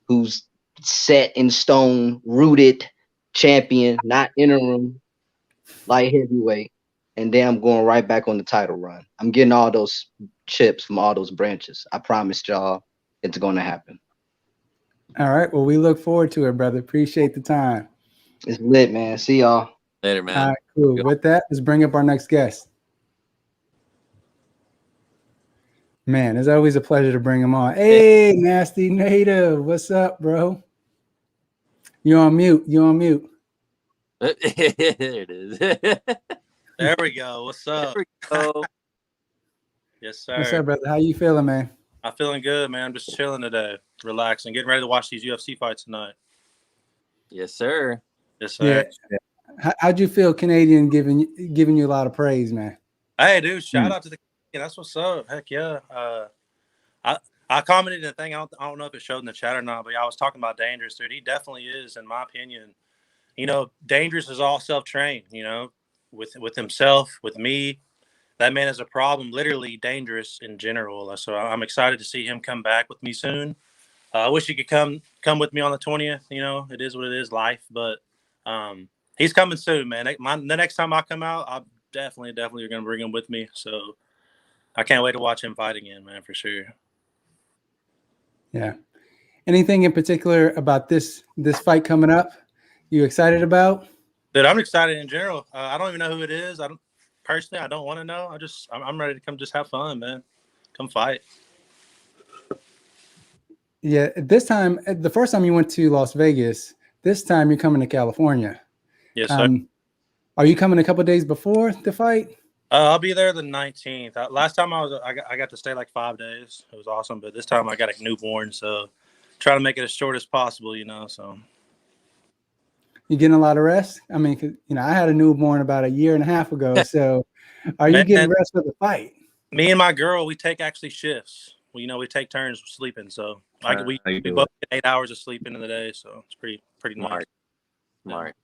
who's set in stone, rooted champion, not interim light heavyweight. And then I'm going right back on the title run. I'm getting all those chips from all those branches. I promised y'all it's going to happen. All right. Well, we look forward to it, brother. Appreciate the time. It's lit, man. See y'all. Later, man. All right, cool. With that, let's bring up our next guest. Man, it's always a pleasure to bring him on. Hey, Nasty Native. What's up, bro? You're on mute. There it is. There we go. What's up? There we go. Yes, sir. What's up, brother? How you feeling, man? I'm feeling good, man. I'm just chilling today, relaxing, getting ready to watch these UFC fights tonight. Yes, sir. Yes, sir. Yeah. How'd you feel, Canadian, giving you a lot of praise, man? Hey, dude, shout out to the that's what's up. Heck yeah. I commented in the thing. I don't know if it showed in the chat or not, but I was talking about Dangerous, dude. He definitely is, in my opinion. Dangerous is all self-trained, with himself, with me. That man is a problem, literally dangerous in general. So I'm excited to see him come back with me soon. I wish he could come with me on the 20th. It is what it is, life. But he's coming soon, man. The next time I come out, I'm definitely going to bring him with me. So I can't wait to watch him fight again, man, for sure. Yeah. Anything in particular about this fight coming up you excited about? Dude, I'm excited in general. I don't even know who it is. I don't want to know. I'm ready to come just have fun, man. Come fight. Yeah, this time, the first time you went to Las Vegas, this time you're coming to California. Yes, sir. Are you coming a couple of days before the fight? I'll be there the 19th. Last time I got to stay like 5 days. It was awesome, but this time I got a newborn, so try to make it as short as possible, so. You getting a lot of rest? I mean, I had a newborn about a year and a half ago. So, are you getting rest for the fight? Me and my girl, we take actually shifts. We take turns sleeping. So we both get 8 hours of sleep into the day. So it's pretty nice. Smart.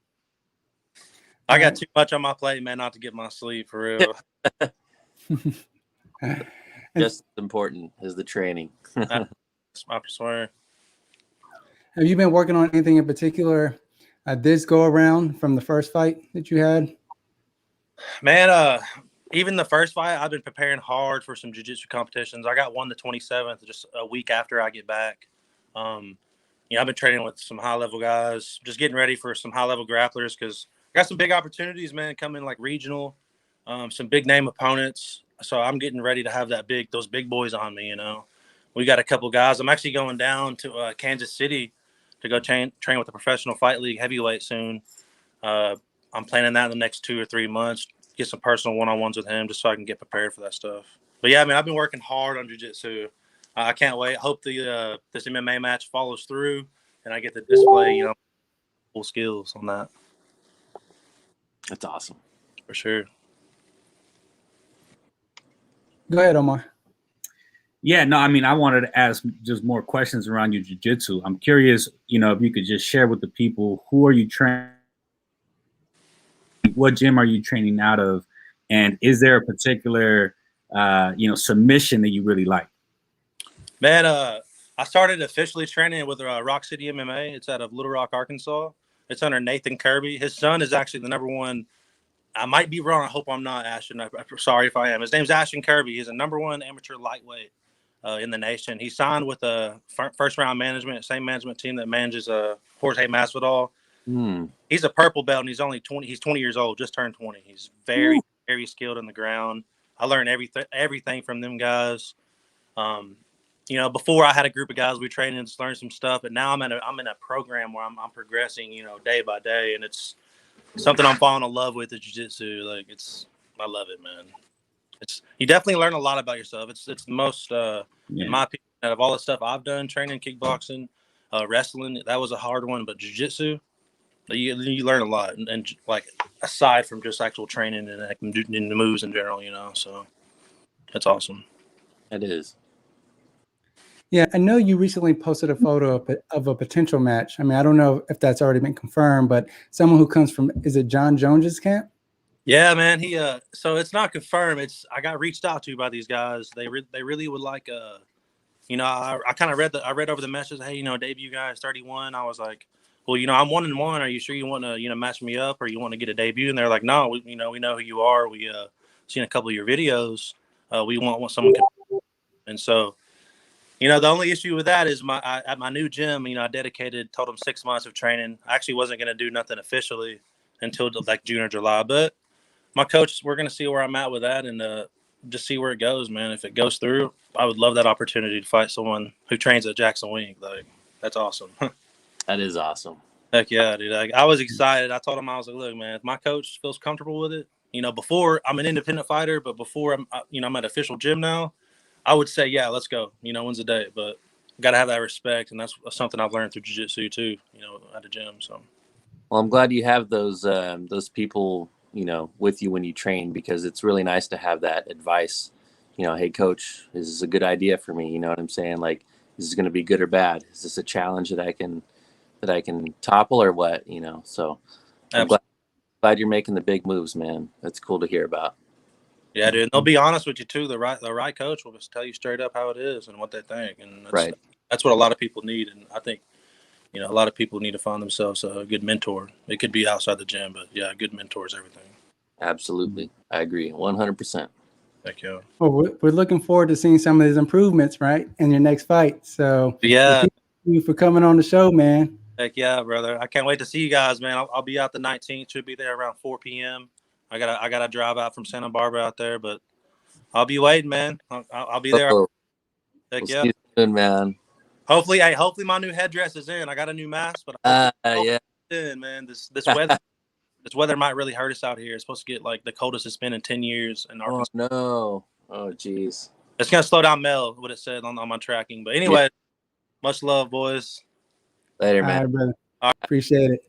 I got too much on my plate, man, not to get my sleep for real. Just as important as the training. I swear. Have you been working on anything in particular? This go around from the first fight that you had? Man, even the first fight, I've been preparing hard for some jiu-jitsu competitions. I got one the 27th, just a week after I get back. I've been training with some high level guys, just getting ready for some high level grapplers because I got some big opportunities, man, coming like regional, some big name opponents. So I'm getting ready to have those big boys on me. We got a couple guys. I'm actually going down to Kansas City to go train with the Professional Fight League heavyweight soon. I'm planning that in the next 2 or 3 months. Get some personal one-on-ones with him just so I can get prepared for that stuff. But yeah, I mean, I've been working hard on jiu-jitsu. I can't wait. Hope this MMA match follows through and I get to display, full skills on that. That's awesome. For sure. Go ahead, Omar. Yeah, no, I mean, I wanted to ask just more questions around your jiu-jitsu. I'm curious, if you could just share with the people, who are you training? What gym are you training out of? And is there a particular, submission that you really like? Man, I started officially training with Rock City MMA. It's out of Little Rock, Arkansas. It's under Nathan Kirby. His son is actually the #1. I might be wrong. I hope I'm not, Ashton. I'm sorry if I am. His name's Ashton Kirby. He's a #1 amateur lightweight in the nation. He signed with a first round management, same management team that manages Jorge Masvidal. He's a purple belt and he's only 20. He's 20 years old, just turned 20. He's very, very skilled in the ground. I learned everything from them guys. Before I had a group of guys we trained and just learned some stuff, but now I'm in a program where I'm progressing, day by day, and it's something I'm falling in love with, the jiu-jitsu. I love it, man. You definitely learn a lot about yourself. It's the most, in my opinion, out of all the stuff I've done, training, kickboxing, wrestling, that was a hard one, but jiu-jitsu, you learn a lot, and like aside from just actual training and the moves in general, so that's awesome. It is. Yeah, I know you recently posted a photo of a potential match. I mean, I don't know if that's already been confirmed, but someone who comes from, is it John Jones's camp? Yeah, man. So it's not confirmed. I got reached out to by these guys. They really would like I kind of read over the message. Hey, debut guy is 31. I was like, well, I'm 1-1. Are you sure you want to match me up or you want to get a debut? And they're like, no, we know who you are. We seen a couple of your videos. We want someone. And so. The only issue with that is at my new gym, I told them 6 months of training. I actually wasn't going to do nothing officially until like June or July. But my coach, we're going to see where I'm at with that and just see where it goes, man. If it goes through, I would love that opportunity to fight someone who trains at Jackson Wink. Like, that's awesome. That is awesome. Heck yeah, dude. I was excited. I told him, I was like, look, man, if my coach feels comfortable with it, before I'm an independent fighter, but before I'm at an official gym now, I would say, yeah, let's go. When's the day? But got to have that respect, and that's something I've learned through jiu-jitsu too. At the gym. So, well, I'm glad you have those people, with you when you train, because it's really nice to have that advice. Hey, coach, this is a good idea for me. You know what I'm saying? Like, is this going to be good or bad? Is this a challenge that I can topple or what? So I'm glad you're making the big moves, man. That's cool to hear about. Yeah, dude. And they'll be honest with you too. The right coach will just tell you straight up how it is and what they think, and that's what a lot of people need. And I think, a lot of people need to find themselves a good mentor. It could be outside the gym, but yeah, a good mentor is everything. Absolutely, I agree, 100%. Thank you. Well, we're looking forward to seeing some of these improvements, right, in your next fight. So yeah, thank you for coming on the show, man. Heck yeah, brother. I can't wait to see you guys, man. I'll be out the 19th. Should be there around 4 p.m. I gotta drive out from Santa Barbara out there, but I'll be waiting, man. I'll be there. Heck yeah, see you soon, man. Hopefully my new headdress is in. I got a new mask, but yeah, in, man. This weather, this weather might really hurt us out here. It's supposed to get like the coldest it's been in 10 years in Arkansas. Oh no! Oh jeez. It's gonna slow down Mel, what it said on my tracking. But anyway, much love, boys. Later, man. All right, brother. Appreciate it.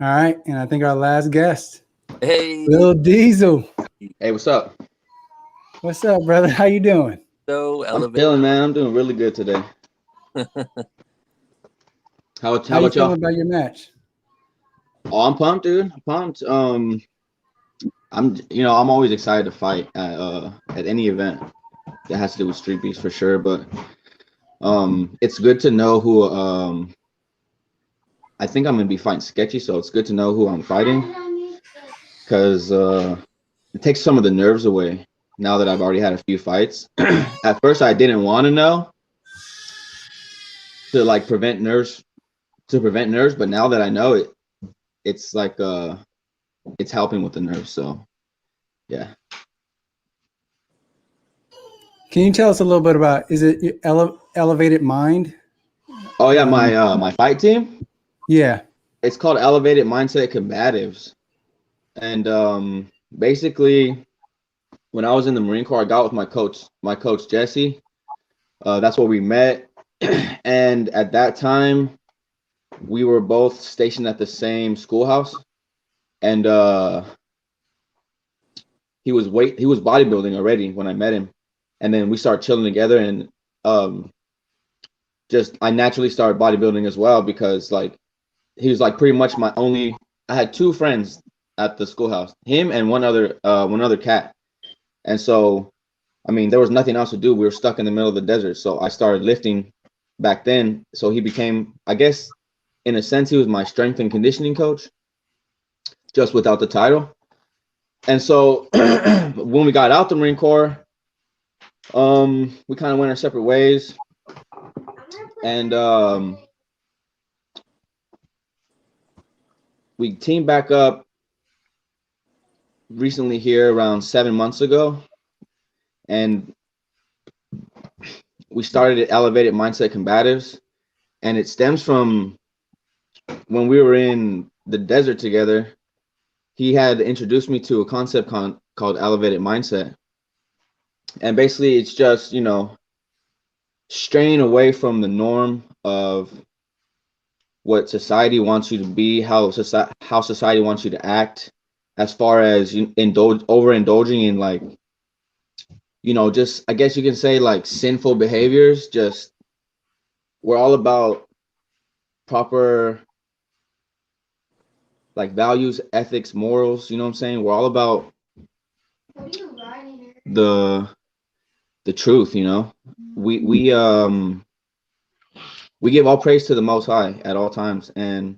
All right, and I think our last guest. Hey, Lil Diesel. Hey, what's up? What's up, brother? How you doing? So I'm feeling, man. I'm doing really good today. How you about y'all? feeling about your match? Oh, I'm pumped, dude. I'm pumped. I'm always excited to fight at any event that has to do with street beefs for sure. But it's good to know who. I think I'm gonna be fighting Sketchy, so it's good to know who I'm fighting. Because it takes some of the nerves away now that I've already had a few fights. At first, I didn't want to know to like prevent nerves, but now that I know it, it's like it's helping with the nerves. So yeah. Can you tell us a little bit about, is it your Elevated Mind? Oh yeah, my fight team, Yeah. it's called Elevated Mindset Combatives. And basically when I was in the Marine Corps, I got with my coach Jesse. That's where we met. And at that time, we were both stationed at the same schoolhouse. And he was bodybuilding already when I met him. And then we started chilling together, and just I naturally started bodybuilding as well, because like he was like pretty much I had two friends at the schoolhouse, him and one other cat. And so I mean, there was nothing else to do. We were stuck in the middle of the desert. So I started lifting back then. So he became, I guess, in a sense, he was my strength and conditioning coach, just without the title. And so when we got out the Marine Corps, we kind of went our separate ways. And we teamed back up recently here around 7 months ago. And we started at Elevated Mindset Combatives, and it stems from when we were in the desert together. He had introduced me to a concept called Elevated Mindset. And basically it's just, you know, straying away from the norm of what society wants you to be, how society wants you to act, as far as overindulging in, like, you know, just, I guess you can say, like, sinful behaviors. Just, we're all about proper, like, values, ethics, morals, you know what I'm saying? We're all about the truth, you know? We give all praise to the Most High at all times, and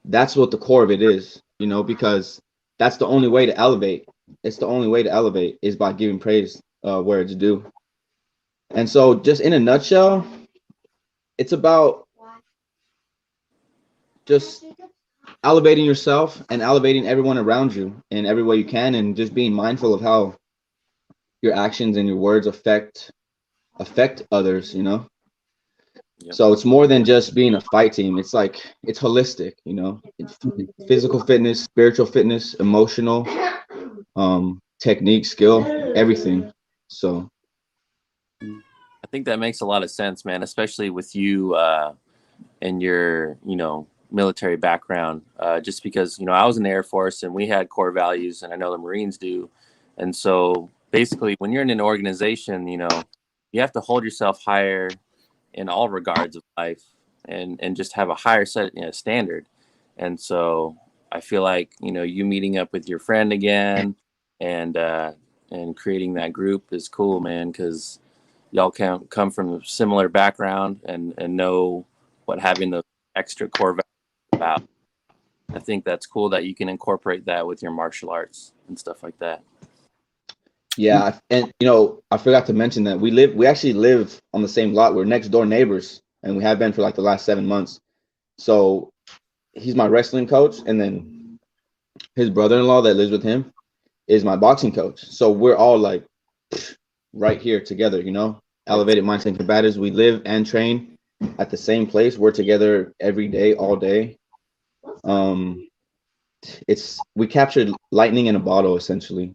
that's what the core of it is, you know, because that's the only way to elevate. It's the only way to elevate is by giving praise where it's due. And so, just in a nutshell, it's about just elevating yourself and elevating everyone around you in every way you can, and just being mindful of how your actions and your words affect others, you know. Yep. So it's more than just being a fight team. It's like, it's holistic, you know. It's physical fitness, spiritual fitness, emotional, technique, skill, everything. So I think that makes a lot of sense, man, especially with you and your, you know, military background, just because, you know, I was in the Air Force and we had core values, and I know the Marines do. And so basically when you're in an organization, you know, you have to hold yourself higher in all regards of life, and just have a higher set, you know, standard. And so I feel like, you know, you meeting up with your friend again and creating that group is cool, man, because y'all can come from a similar background and know what having the extra core values is about. I think that's cool that you can incorporate that with your martial arts and stuff like that. Yeah, and you know, I forgot to mention that we actually live on the same lot. We're next door neighbors, and we have been for like the last 7 months. So he's my wrestling coach, and then his brother-in-law that lives with him is my boxing coach. So we're all like right here together, you know. Elevated Mindset Combatives. We live and train at the same place. We're together every day, all day. We captured lightning in a bottle, essentially.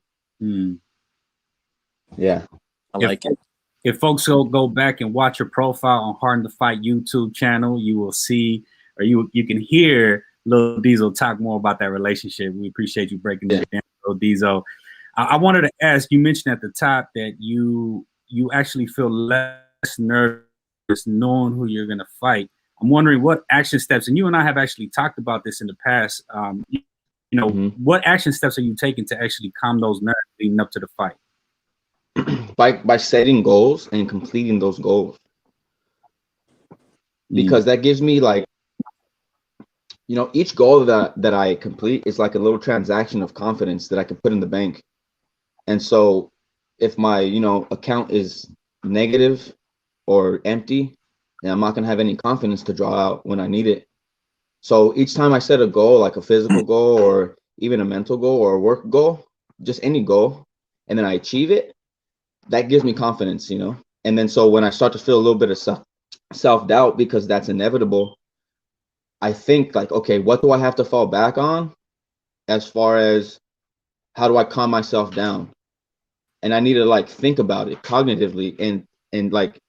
Yeah, I like it. If folks go back and watch your profile on Hard in the Fight YouTube channel, you will see, or you can hear Lil Diesel talk more about that relationship. We appreciate you breaking that down, Lil Diesel. I wanted to ask, you mentioned at the top that you actually feel less nervous knowing who you're going to fight. I'm wondering what action steps, and you and I have actually talked about this in the past, you know, what action steps are you taking to actually calm those nerves leading up to the fight? By setting goals and completing those goals, because that gives me, like, you know, each goal that I complete is like a little transaction of confidence that I can put in the bank. And so if my, you know, account is negative or empty, and I'm not going to have any confidence to draw out when I need it. So each time I set a goal, like a physical goal or even a mental goal or a work goal, just any goal, and then I achieve it, that gives me confidence, you know? And then so when I start to feel a little bit of self-doubt, because that's inevitable, I think like, okay, what do I have to fall back on as far as how do I calm myself down? And I need to like think about it cognitively and like,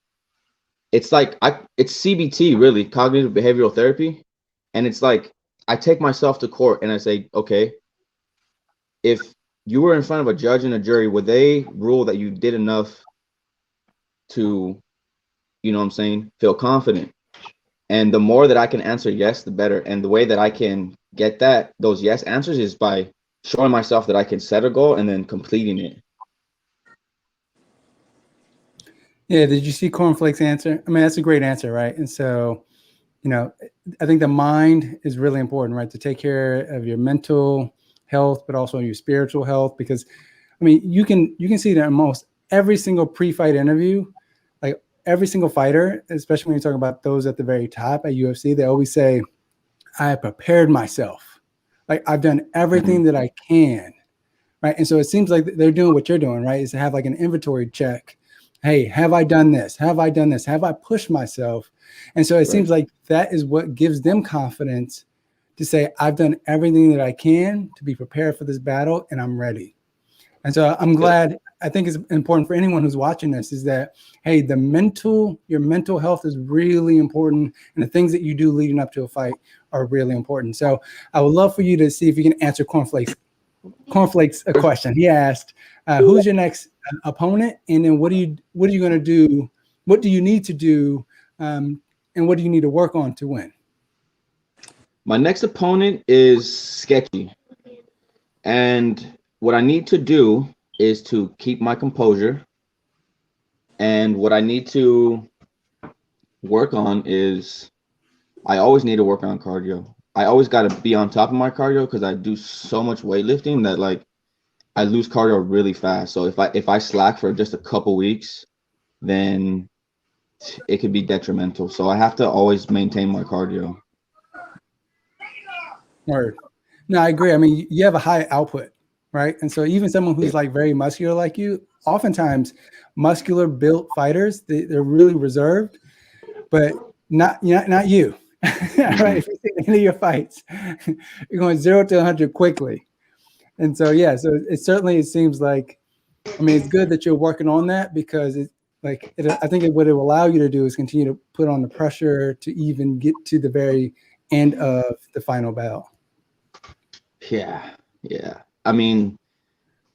it's like, it's CBT really, cognitive behavioral therapy. And it's like, I take myself to court and I say, okay, if you were in front of a judge and a jury, would they rule that you did enough to, you know what I'm saying, feel confident? And the more that I can answer yes, the better. And the way that I can get those yes answers is by showing myself that I can set a goal and then completing it. Yeah, did you see Cornflake's answer? I mean, that's a great answer, right? And so, you know, I think the mind is really important, right? To take care of your mental health, but also your spiritual health, because I mean, you can see that in most every single pre-fight interview, like every single fighter, especially when you're talking about those at the very top at UFC, they always say, I have prepared myself. Like I've done everything that I can, right? And so it seems like they're doing what you're doing, right? Is to have like an inventory check. Hey, have I done this? Have I done this? Have I pushed myself? And so it seems like that is what gives them confidence to say, I've done everything that I can to be prepared for this battle and I'm ready. And so I'm glad, I think it's important for anyone who's watching this is that, hey, your mental health is really important. And the things that you do leading up to a fight are really important. So I would love for you to see if you can answer Cornflake's a question. He asked, who's your next opponent? And then what are you going to do? What do you need to do? And what do you need to work on to win? My next opponent is sketchy. And what I need to do is to keep my composure. And what I need to work on is I always need to work on cardio. I always got to be on top of my cardio because I do so much weightlifting that like I lose cardio really fast. So if I slack for just a couple weeks, then it could be detrimental. So I have to always maintain my cardio. Word. No, I agree. I mean, you have a high output, right? And so even someone who's like very muscular like you, oftentimes muscular built fighters, they're really reserved, but not you. Right? If you see any of your fights, you're going 0 to 100 quickly. And so, yeah, so it seems like, I mean, it's good that you're working on that because I think what it will allow you to do is continue to put on the pressure to even get to the very end of the final battle. Yeah. I mean,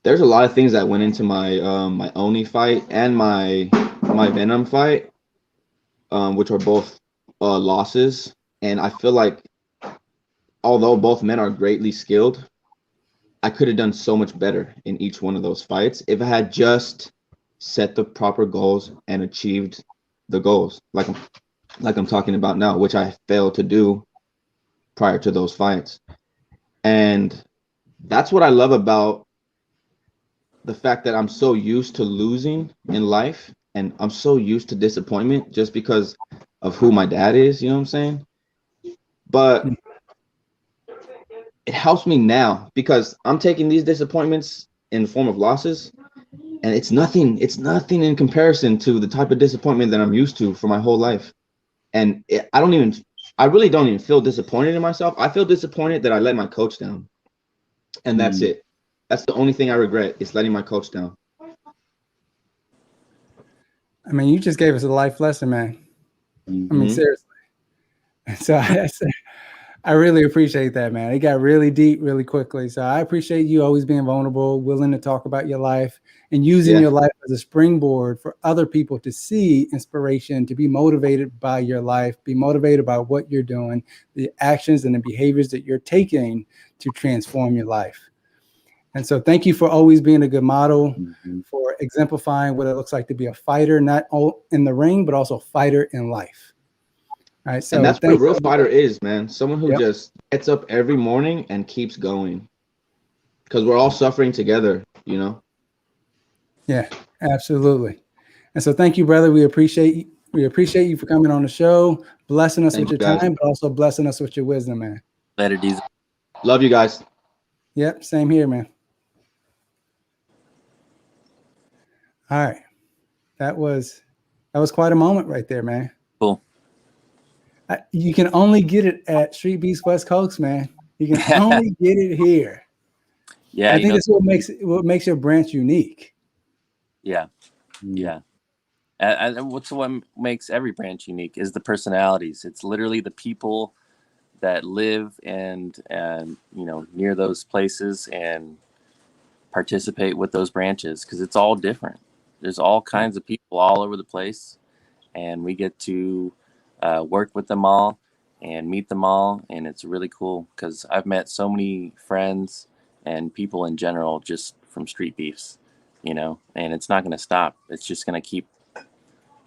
there's a lot of things that went into my my Oni fight and my Venom fight, which are both losses. And I feel like although both men are greatly skilled, I could have done so much better in each one of those fights if I had just set the proper goals and achieved the goals like I'm talking about now, which I failed to do prior to those fights. And that's what I love about the fact that I'm so used to losing in life and I'm so used to disappointment just because of who my dad is, you know what I'm saying? But it helps me now because I'm taking these disappointments in the form of losses, and it's nothing in comparison to the type of disappointment that I'm used to for my whole life. And I really don't even feel disappointed in myself. I feel disappointed that I let my coach down, and that's it. That's the only thing I regret is letting my coach down. I mean, you just gave us a life lesson, man. I mean, seriously. So I really appreciate that, man. It got really deep really quickly. So I appreciate you always being vulnerable, willing to talk about your life and using your life as a springboard for other people to see inspiration, to be motivated by your life, be motivated by what you're doing, the actions and the behaviors that you're taking to transform your life. And so thank you for always being a good model, for exemplifying what it looks like to be a fighter, not all in the ring, but also a fighter in life. All right, so and that's what a real fighter is, man. Someone who just gets up every morning and keeps going. Because we're all suffering together, you know? Yeah, absolutely. And so thank you, brother. We appreciate We appreciate you for coming on the show, blessing us Thank with you, your guys. time, but also blessing us with your wisdom, man. Later, Diesel. Love you guys. Yep, same here, man. All right. That was quite a moment right there, man. Cool. You can only get it at Streetbeefs Westcoast, man. You can only get it here. Yeah, I think that's what makes your branch unique. Yeah, yeah. And what makes every branch unique is the personalities. It's literally the people that live and near those places and participate with those branches, because it's all different. There's all kinds of people all over the place, and we get to work with them all and meet them all, and it's really cool because I've met so many friends and people in general just from Street Beefs, and it's not going to stop. It's just going to keep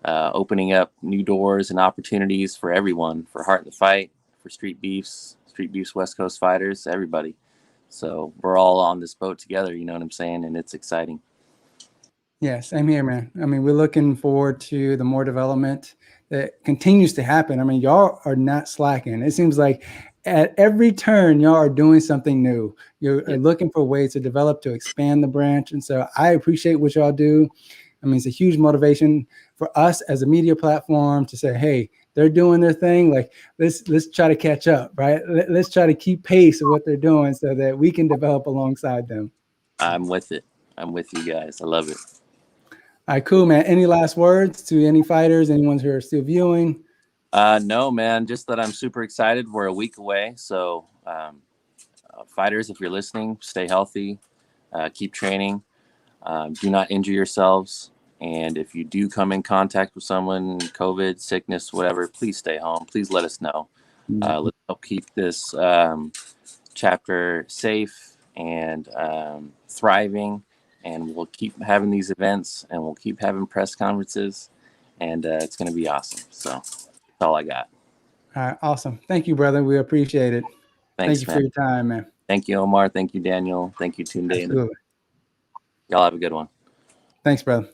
opening up new doors and opportunities for everyone, for Heart in the Fight, for Street Beefs Westcoast fighters, everybody. So we're all on this boat together, you know what I'm saying? And it's exciting. Yeah, same here, man. I mean, we're looking forward to the more development that continues to happen. I mean, y'all are not slacking. It seems like at every turn, y'all are doing something new. You're looking for ways to develop, to expand the branch. And so I appreciate what y'all do. I mean, it's a huge motivation for us as a media platform to say, hey, they're doing their thing. Like, let's try to catch up, right? Let's try to keep pace with what they're doing so that we can develop alongside them. I'm with it. I'm with you guys. I love it. All right, cool, man. Any last words to any fighters, anyone who are still viewing? No, man, just that I'm super excited. We're a week away. So fighters, if you're listening, stay healthy, keep training, do not injure yourselves. And if you do come in contact with someone, COVID, sickness, whatever, please stay home. Please let us know. Let's help keep this chapter safe and thriving. And we'll keep having these events, and we'll keep having press conferences, and it's going to be awesome. So that's all I got. All right, awesome. Thank you, brother. We appreciate it. Thanks, Thank you man. for your time, man. Thank you, Omar. Thank you, Daniel. Thank you, Tunde. Absolutely. Y'all have a good one. Thanks, brother.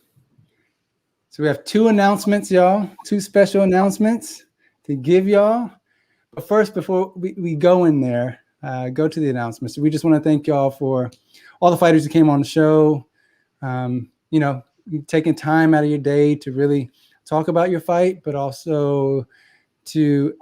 So we have two announcements, y'all. Two special announcements to give y'all. But first, before we go in there, go to the announcements. We just want to thank y'all for all the fighters who came on the show. Taking time out of your day to really talk about your fight, but also to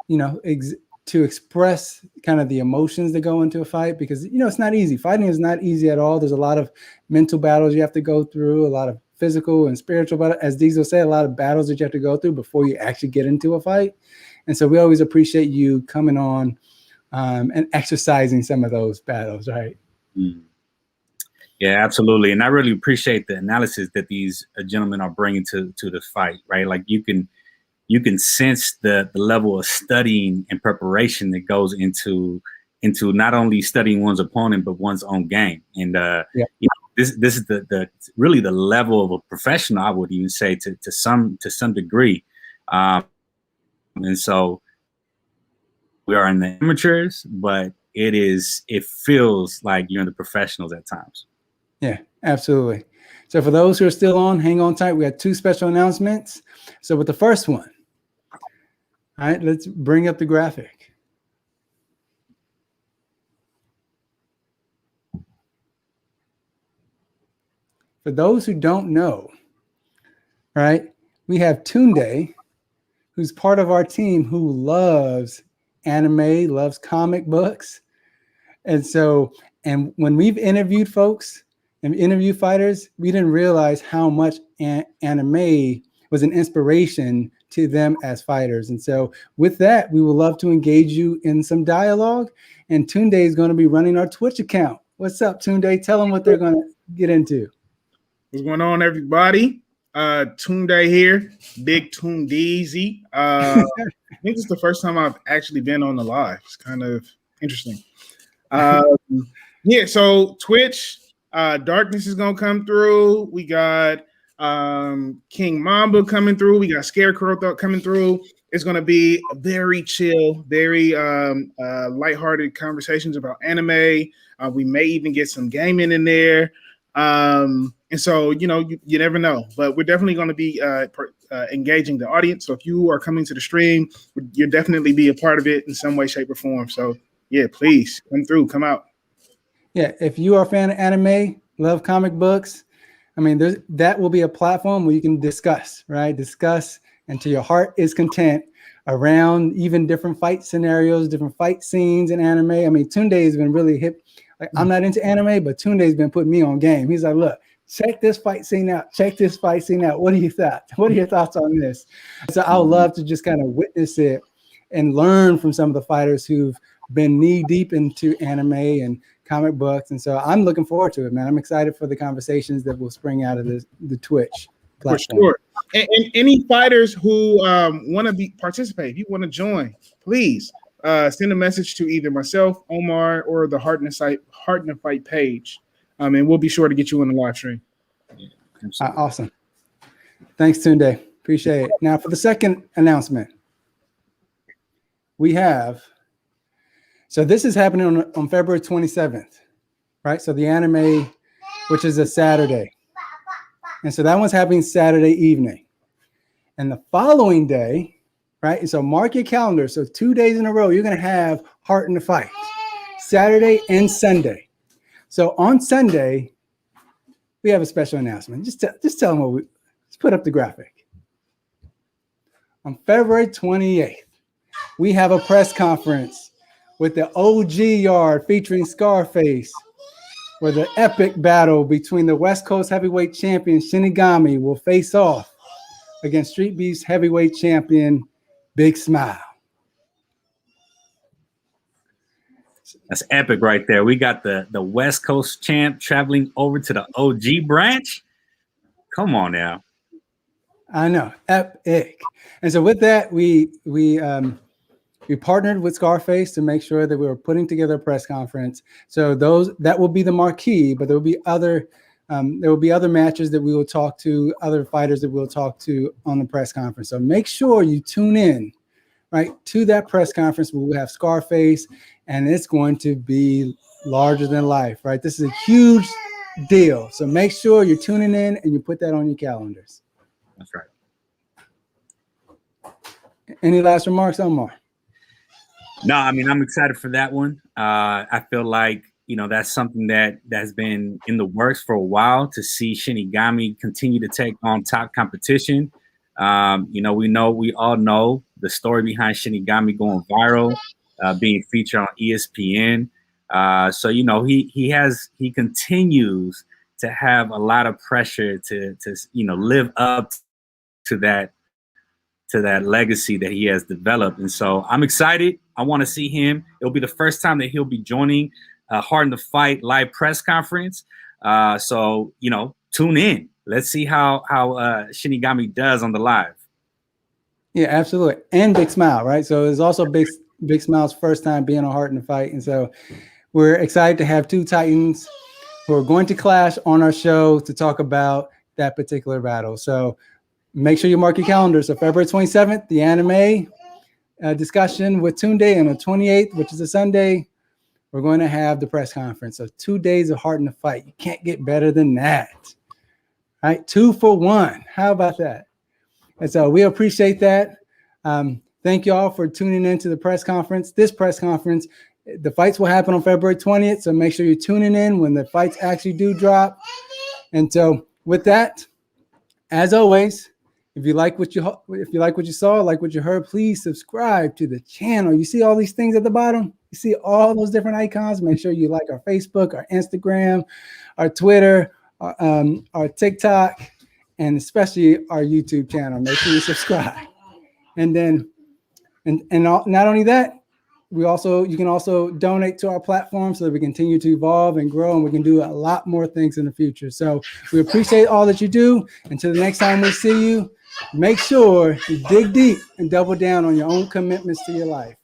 express kind of the emotions that go into a fight, because it's not easy. Fighting is not easy at all. There's a lot of mental battles you have to go through, a lot of physical and spiritual battles, as Diesel said, a lot of battles that you have to go through before you actually get into a fight. And so we always appreciate you coming on and exercising some of those battles, right? Yeah, absolutely. And I really appreciate the analysis that these gentlemen are bringing to the fight, right? Like you can sense the level of studying and preparation that goes into not only studying one's opponent, but one's own game. And this is the really the level of a professional, I would even say, to some degree. And so we are in the amateurs, but it feels like you're in the professionals at times. Yeah, absolutely. So for those who are still on, hang on tight. We have two special announcements. So with the first one, all right, let's bring up the graphic. For those who don't know, right, we have Tunde, who's part of our team, who loves anime, loves comic books. And when we've interviewed folks and interviewed fighters, we didn't realize how much anime was an inspiration to them as fighters. And so with that, we would love to engage you in some dialogue. And Tunde is going to be running our Twitch account. What's up, Tunde? Tell them what they're going to get into. What's going on, everybody? Tunde here, Big Tundeezy. I think this is the first time I've actually been on the live. It's kind of interesting. So Twitch, Darkness is gonna come through. We got King Mamba coming through. We got Scarecrow coming through. It's gonna be a very chill, very lighthearted conversations about anime. We may even get some gaming in there. And so, you never know, but we're definitely going to be engaging the audience. So if you are coming to the stream, you'll definitely be a part of it in some way, shape, or form. So yeah, please come through, come out. Yeah, if you are a fan of anime, love comic books, I mean, that will be a platform where you can discuss, right? Discuss until your heart is content around even different fight scenarios, different fight scenes in anime. I mean, Tunde has been really hip. Like, I'm not into anime, but Tunde's been putting me on game. He's like, look, check this fight scene out. Check this fight scene out. What do you think? What are your thoughts on this? So I would love to just kind of witness it and learn from some of the fighters who've been knee deep into anime and comic books. And so I'm looking forward to it, man. I'm excited for the conversations that will spring out of the Twitch platform. For sure. And any fighters who want to participate, if you want to join, please send a message to either myself, Omar, or the Heart in the Fight page. And we'll be sure to get you on the live stream. Awesome. Thanks, Tunde. Appreciate it. Now for the second announcement, we have, so this is happening on February 27th, right? So the anime, which is a Saturday. And so that one's happening Saturday evening. And the following day, right? And so mark your calendar. So 2 days in a row, you're going to have Heart in the Fight, Saturday and Sunday. So on Sunday, we have a special announcement. Just tell them let's put up the graphic. On February 28th, we have a press conference with the OG Yard featuring Scarface, where the epic battle between the West Coast heavyweight champion Shinigami will face off against Streetbeefs heavyweight champion Big Smile. That's epic right there. We got the West Coast champ traveling over to the OG branch. Come on now. I know, epic. And so with that, we partnered with Scarface to make sure that we were putting together a press conference. So that will be the marquee, but there will be other matches that we will talk to, other fighters that we'll talk to on the press conference. So make sure you tune in, right, to that press conference where we have Scarface, and it's going to be larger than life, right? This is a huge deal. So make sure you're tuning in and you put that on your calendars. That's right. Any last remarks, Omar? No, I mean, I'm excited for that one. I feel like, that's something that's been in the works for a while, to see Shinigami continue to take on top competition. We all know the story behind Shinigami going viral, being featured on ESPN. So he continues to have a lot of pressure to live up to that legacy that he has developed. And so I'm excited. I want to see him. It'll be the first time that he'll be joining Heart in the Fight live press conference. So tune in. Let's see how Shinigami does on the live. Yeah, absolutely. And Big Smile, right? So it's also Big Smile's first time being on Heart in the Fight. And so we're excited to have two Titans who are going to clash on our show to talk about that particular battle. So make sure you mark your calendar. So February 27th, the anime discussion with Tunde, and on the 28th, which is a Sunday, we're going to have the press conference. So 2 days of Heart in the Fight. You can't get better than that. All right, 2 for 1. How about that? And so we appreciate that. Thank you all for tuning into the press conference. This press conference, the fights will happen on February 20th. So make sure you're tuning in when the fights actually do drop. And so with that, as always, if you like what you saw, like what you heard, please subscribe to the channel. You see all these things at the bottom? You see all those different icons? Make sure you like our Facebook, our Instagram, our Twitter, our TikTok, and especially our YouTube channel. Make sure you subscribe. And then, not only that, you can also donate to our platform so that we continue to evolve and grow, and we can do a lot more things in the future. So we appreciate all that you do. Until the next time we see you, make sure you dig deep and double down on your own commitments to your life.